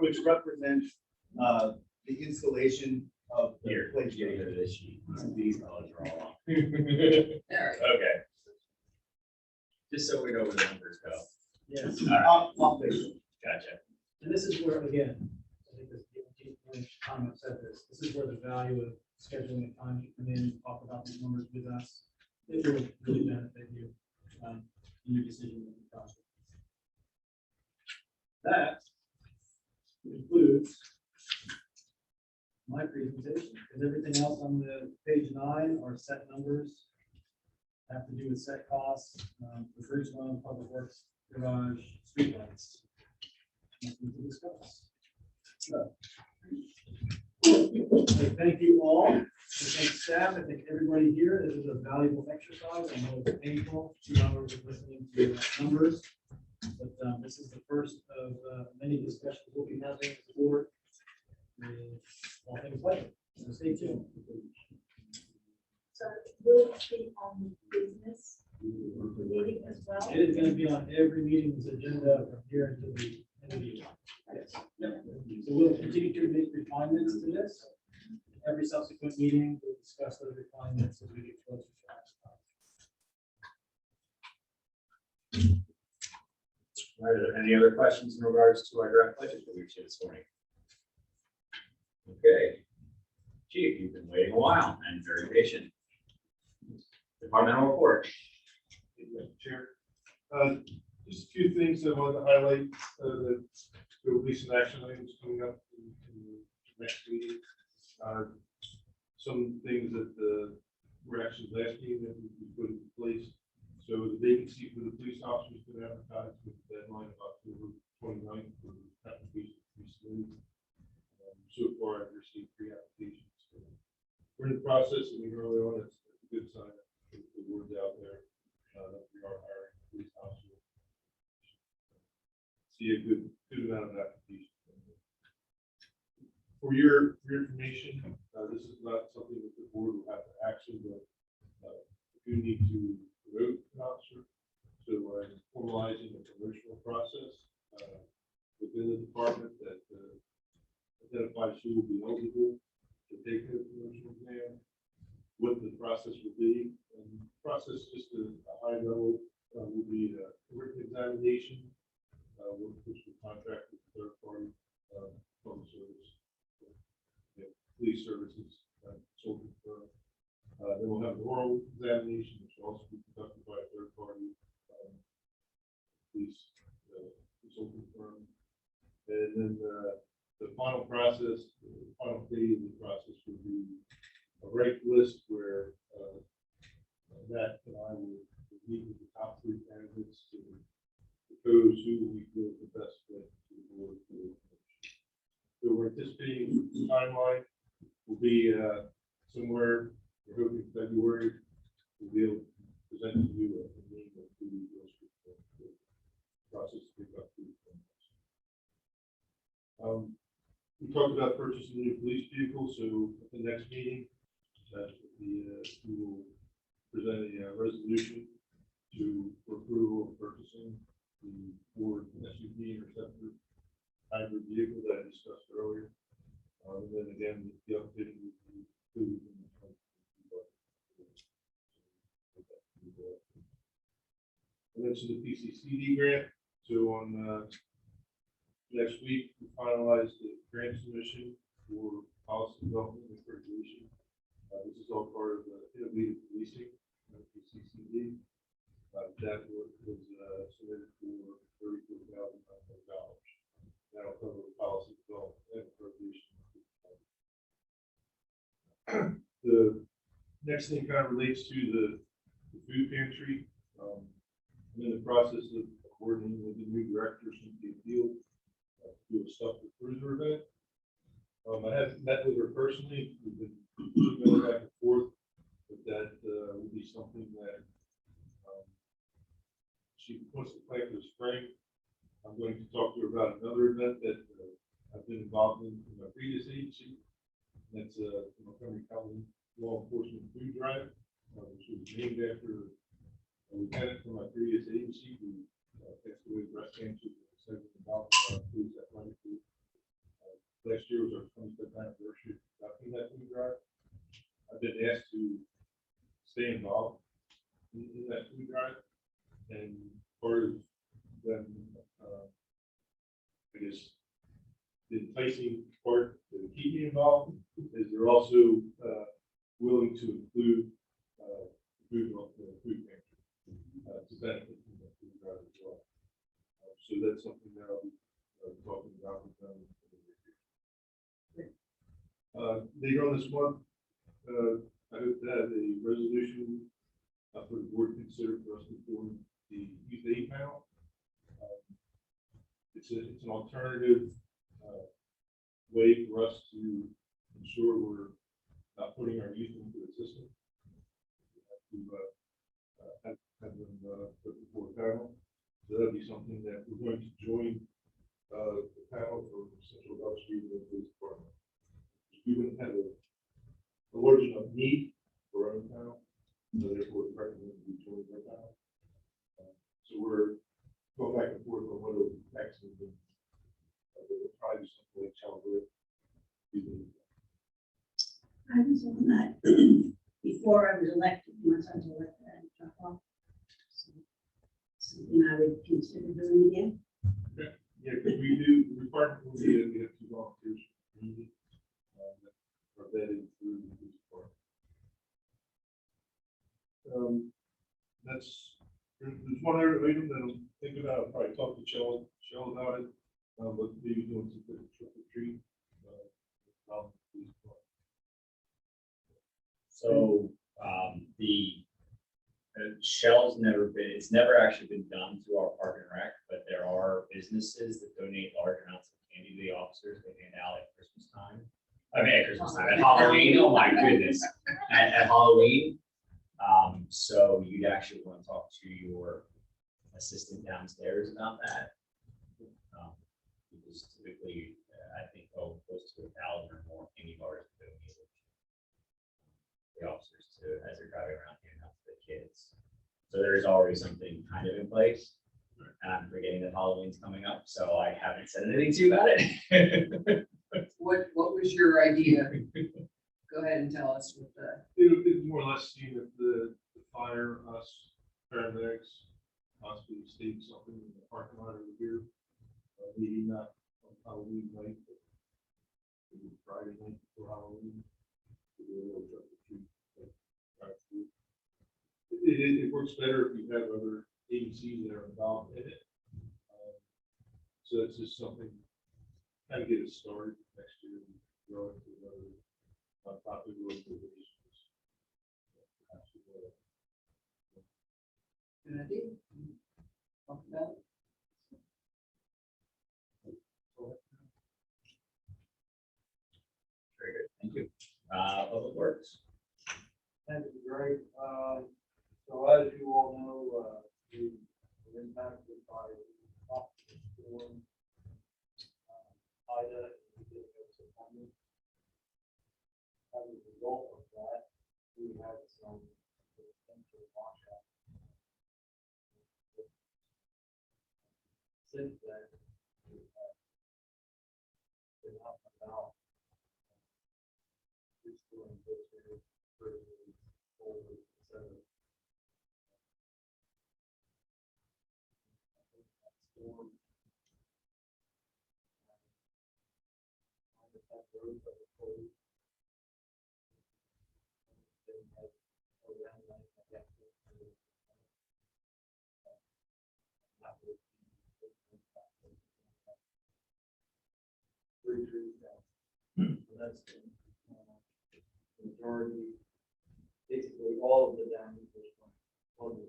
which represents, the installation of the Here, place. get rid of this sheet. These colors are all off. All right. Okay. Just so we know where the numbers go. Yes, I'll fix it. Gotcha. and this is where, again, I think this, Tom said this is where the value of scheduling a time to come in, talk about these numbers with us. It will really benefit you, in your decision-making process. That concludes my presentation, because everything else on the page 9 are set numbers. Have to do with set costs, the bridge loan, public works, garage, streetlights. Nothing to discuss. So, I thank you all. I thank staff. I thank everybody here. This is a valuable exercise. I know it's painful, 2 hours of listening to numbers. But this is the first of many discussions we'll be having with the board. with all things like, so stay tuned. So will it be on business meeting as well? It is going to be on every meeting's agenda from here until the end of the year. Yes. Yep. So we'll continue to make refinements to this. Every subsequent meeting, we'll discuss those refinements as we get closer to action. Are there any other questions in regards to our draft budget that we've shared this morning? Okay. Chief, you've been waiting a while and very patient. Departmental report. Chair. Just a few things I wanted to highlight, that there will be some action items coming up in the next meeting. Some things that were actually last meeting that we put in place. So the vacancy for the police officers been advertised with the deadline of October 29th for applications to be submitted. So far, I've received 3 applications. So we're in the process, and early on, it's a good sign. The word's out there that we are hiring police officers. See a good amount of applications. For your information, this is not something that the board will have to action, but we do need to promote an officer. So I'm formalizing a promotional process within the department that identifies who will be eligible to take the promotional exam, what the process will be. And the process, just a high level, will be a written examination, which will contract with third party public service, police services, consulting firm. Then we'll have an oral examination, which will also be conducted by a third party police consulting firm. And then the final process, the final phase of the process will be a rank list where Matt and I will meet with the top 3 candidates to propose who we feel is the best fit to the board. So we're anticipating the timeline will be somewhere, we're hoping February, we'll be able to present to you a name of who we will the process to pick up. We talked about purchasing a new police vehicle, so at the next meeting, we will present a resolution for approval of purchasing the Ford SUV Interceptor hybrid vehicle that I discussed earlier. And then again, the update will be included in the I mentioned the PCCD grant. So on next week, we finalized the grant submission for policy development and regulation. This is all part of the innovative policing, PCCD. That was submitted for $34,900. That'll cover the policy development and regulation. The next thing kind of relates to the food pantry. I'm in the process of coordinating with the new director, Cynthia Field, to do a stuffed cruiser event. I haven't met with her personally. We've been emailing back and forth, but that will be something that she wants to plan for the spring. I'm going to talk to her about another event that I've been involved in my previous agency. That's the Montgomery County Law Enforcement Food Drive, which was named after a lieutenant from my previous agency who passed away with breast cancer in the have been involved in our police athletic group. Last year was our 25th anniversary of conducting that food drive. I've been asked to stay involved in that food drive, and part of them, I guess, the enticing part to keep me involved is they're also willing to include food pantry to benefit from the food drive as well. So that's something that I'll be talking about with them. Later on this month, I hope to have a resolution for the board to consider for us to form the youth aid panel. It's an alternative way for us to ensure we're not putting our youth into the system. We have to have them put before a panel. So that'll be something that we're going to join the panel for Central Gulf Street and the police department. We wouldn't have a large enough need for our own panel, so therefore we recommend we join their panel. So we're going back and forth on whether we actually we'll try to do something like celebrate. I was on that before I was elected, once I was elected, I had to drop off. So, something I would consider doing again. Okay. Yeah, because we do, the department will be, we have 2 volunteers from the community that are vetted through the police department. There's one other item that I'm thinking about. I'll probably talk to Shell about it, but maybe doing some trick or treat. So, the Shell's it's never actually been done through our Park and Rec, but there are businesses that donate large amounts of candy to the officers. They hand out at Christmas time. I mean, at Christmas time, at Halloween. Oh my goodness, at Halloween. So you'd actually want to talk to your assistant downstairs about that. Because typically, I think close to 1,000 or more candy bars donated to the officers as they're driving around handing out to the kids. So there's already something kind of in place. And I'm forgetting that Halloween's coming up, so I haven't said anything to you about it. What was your idea? Go ahead and tell us what the. It would more or less seem if the fire, us, paramedics, possibly state something in the parking lot over here. Maybe not on Halloween night, but maybe Friday night before Halloween. It works better if you have other agencies that are involved in it. So that's just something, kind of get it started next year, and grow into another topic organizations. Good idea. Talk about it. Very good, thank you. Public Works. Thank you, Greg. So as you all know, we were impacted by the tropical storm, Ida, in the beginning of September. As a result of that, we had some potential washout. Since then, we have been up and about. Restoring this year, over, etc. Storm. Roads that were closed. They had around like that. That would be three trees down. So that's the majority, basically all of the damage was from flood.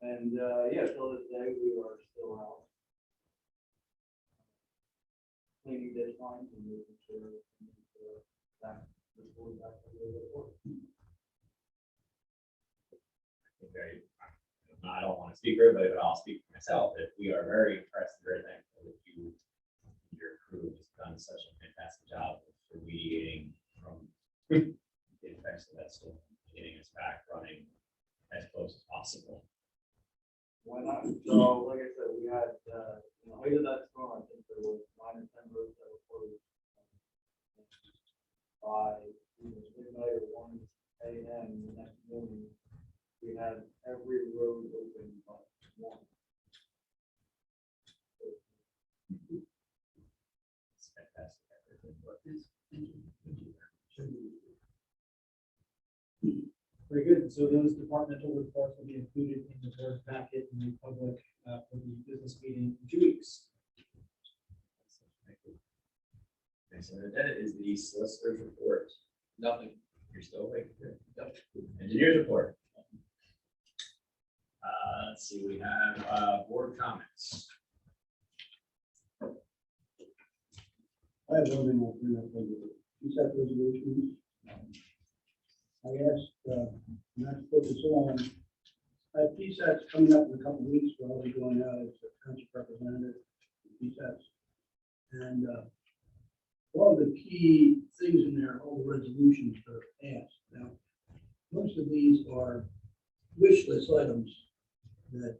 And yeah, till this day, we are still out cleaning ditch lines and making sure that the board back to the report. I don't want to speak for everybody, but I'll speak for myself, that we are very impressed and very thankful that you and your crew has done such a fantastic job of remediating from the effects of that storm, getting us back running as close as possible. Why not? So, like I said, we had, in the height of that storm, I think there was 9 or 10 roads that were closed. By either midnight or 1 a.m. the next morning, we had every road open but one. It's fantastic. Very good. So those departmental reports will be included in the board packet in the public for the business meeting in 2 weeks. Next on the agenda is the solicitor's report. Nothing. You're still awake. Good. Yep. Engineer's report. Let's see, we have board comments. I have one thing I'll bring up on the PSAT resolutions. I asked, not to put this on, I have PSATs coming up in a couple of weeks, where I'll be going out as a township representative for PSATs. And one of the key things in there, all the resolutions are asked. Now, most of these are wish list items that,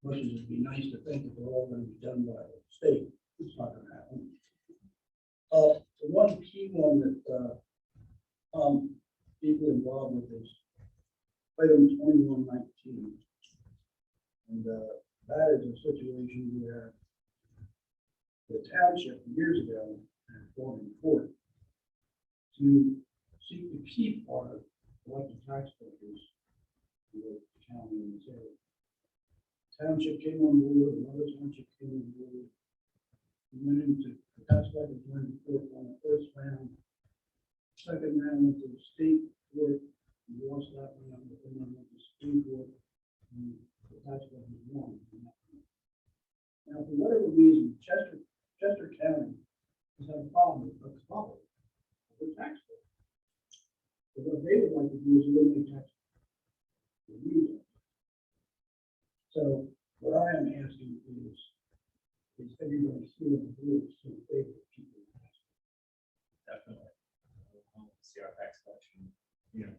much as it'd be nice to think that they're all going to be done by the state, it's not going to happen. The one key one that people involved with is item 2119. And that is a situation where the township years ago had gone in court to seek to keep our elected taxpayers in the county and this area. Township came on board, another township came on board. We went into the tax collectors went to court on the first round. Second round went to the state court. We lost that round, but then I went to Supreme Court. And the tax collectors won. Now, for whatever reason, Chester County has had a problem with the tax bill. So what they would like to do is eliminate tax. So what I am asking is everybody here in the group to favor people? Definitely. See our tax collection,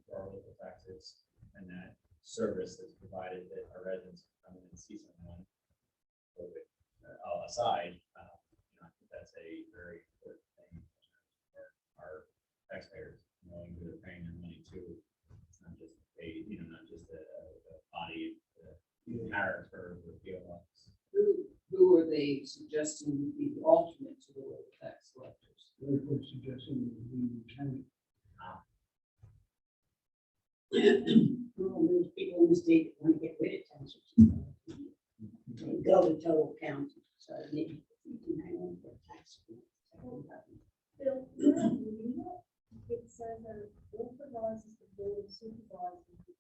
for our local taxes and that service that's provided that our residents can come in and see someone. Aside, I think that's a very important thing for our taxpayers, knowing who they're paying their money to. It's not just not just a body, the tariff or the POS. Who are they suggesting would be the alternate to the local tax collectors? Very good suggestion. We can. Well, there's people in the state that want to get rid of townships. They go to total county, so maybe you can hang on for tax. Bill, when I'm reading it says that it authorizes the board of supervisors to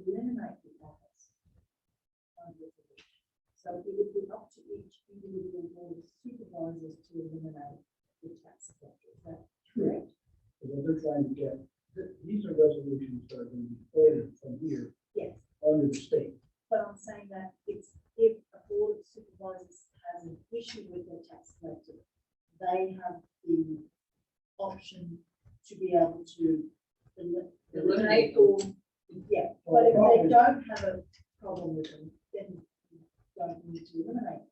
eliminate the office. So it would be up to each individual board of supervisors to eliminate the tax collector. Is that correct? Because what they're trying to get, these are resolutions that are going to be ordered from here Yes, under the state. but I'm saying that it's if a board of supervisors has an issue with their tax collector, they have the option to be able to eliminate or, yeah, but if they don't have a problem with them, then you don't need to eliminate them.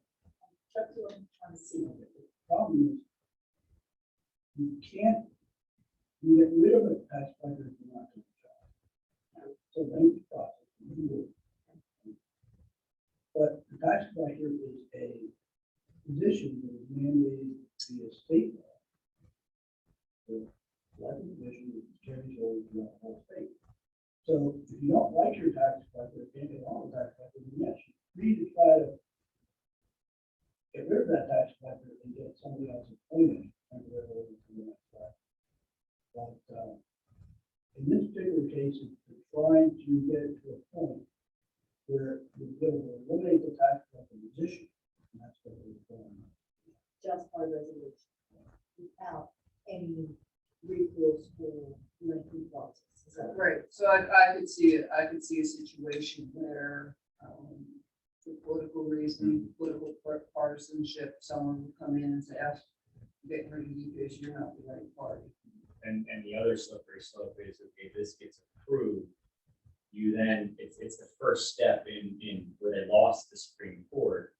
That's what I'm trying to see. The problem is you can't get rid of a tax collector if you're not doing the job. So lengthy process. you can do it. But the tax collector is a position that is mandated via state law. The elected position that carries over throughout the whole state. So if you don't like your tax collector, can't get along with tax collector, then yes, you're free to try to get rid of that tax collector and get somebody else appointed temporarily to the next tax. But in this particular case, it's trying to get it to a point where you're able to eliminate the tax collector position. And that's what we're doing. Just by resolution, without any recourse or lengthy process. Is that Right, so I could see a situation where, for political reason, political partisanship, someone would come in and say, "I'm getting rid of you because you're not the right party." And the other slippery slope is, okay, this gets approved, you then, it's the first step in where they lost the Supreme Court.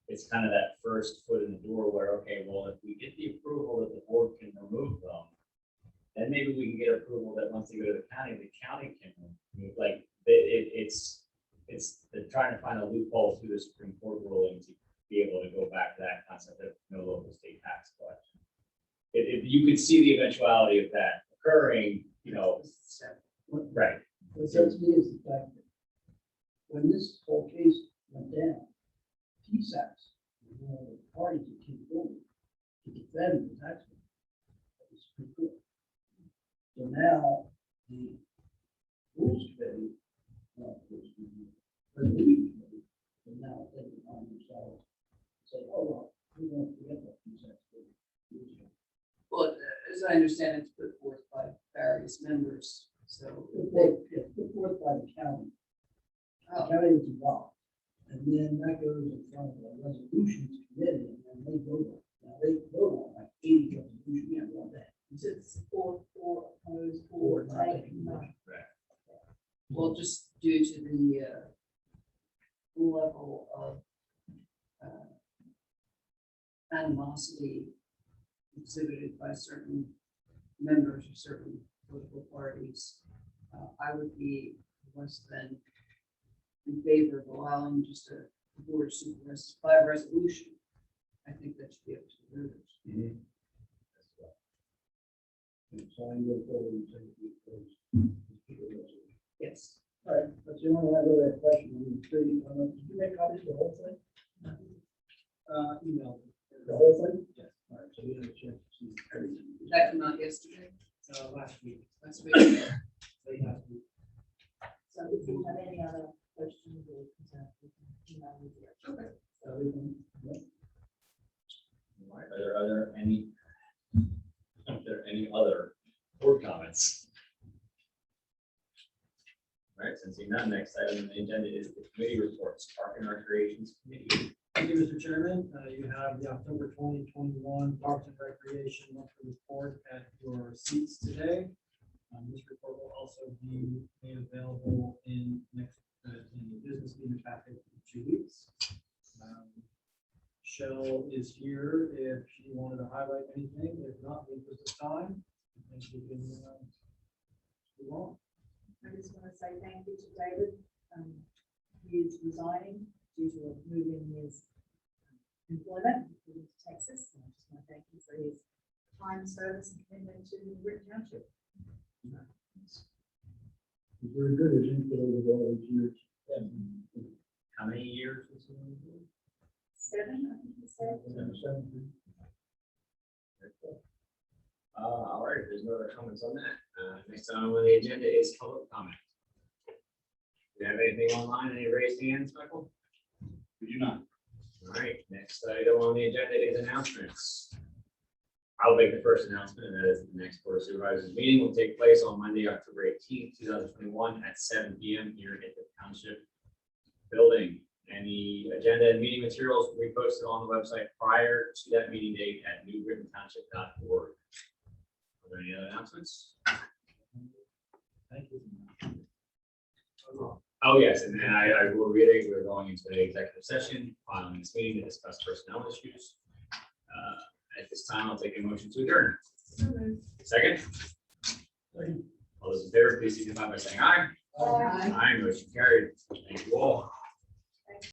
It's kind of that first foot in the door where, okay, well, if we get the approval that the board can remove them, then maybe we can get approval that once they go to the county can remove, like, they're trying to find a loophole through the Supreme Court ruling to be able to go back to that concept of no local state tax collection. If you could see the eventuality of that occurring, you know, right. What sets me is the fact that when this whole case went down, PSATS, one of the parties that came forward to defend the taxpayer at the Supreme Court. So now the rules committee, resolution committee, and now they can find themselves say, oh, well, we won't forget that PSATS. Well, as I understand, it's put forth by various members, so. It's put forth by the county. The Oh, county was involved. And then that goes in front of the resolutions committee, and then they vote on it. Now, they vote on like 80 resolutions on that. It's for, opposed, for, taking, no. well, just due to the level of animosity exhibited by certain members of certain political parties, I would be less than in favor of allowing just a board of supervisors by resolution. I think that should be up to the voters. So I go forward and say, because. Yes. All right, that's the only other question. Did you make copies of the whole thing? Email. The whole thing? Yes. All right, so you have a chance to see everything. Did that come out yesterday? Last week. Last week? Late last week. So if you have any other questions or concerns, we can email you. Okay. Everything? Yeah. All right, are there any other board comments? All right, since you're not, next item on the agenda is the committee reports, Park and Recreations Committee. Thank you, Mr. Chairman. You have the October 2021 Parks and Recreation monthly report at your seats today. This report will also be made available in the business meeting packet in 2 weeks. Shell is here if she wanted to highlight anything. If not, in the interest of time, I think we can move on. I just want to say thank you to David. He is resigning due to moving his employment to Texas. And I just want to thank him for his time, service, and commitment to Britain Township. It's very good, his input over all those years. How many years was it? 7, I think you said. All right, if there's no other comments on that. Next item on the agenda is public comment. Do you have anything online? Any raised hands, Michael? We do not. All right, next item on the agenda is announcements. I'll make the first announcement, and that is the next Board of Supervisors meeting will take place on Monday, October 18th, 2021 at 7 p.m. here at the Township building. Any agenda and meeting materials will be posted on the website prior to that meeting date at newbritontownship.org. Are there any other announcements? Thank you. Oh, yes, and then I will reiterate, we're going into an executive session following this meeting to discuss personnel issues. At this time, I'll take a motion to adjourn. Second? All those in favor, please signify by saying aye. Aye. Aye, motion carried. Thank you all.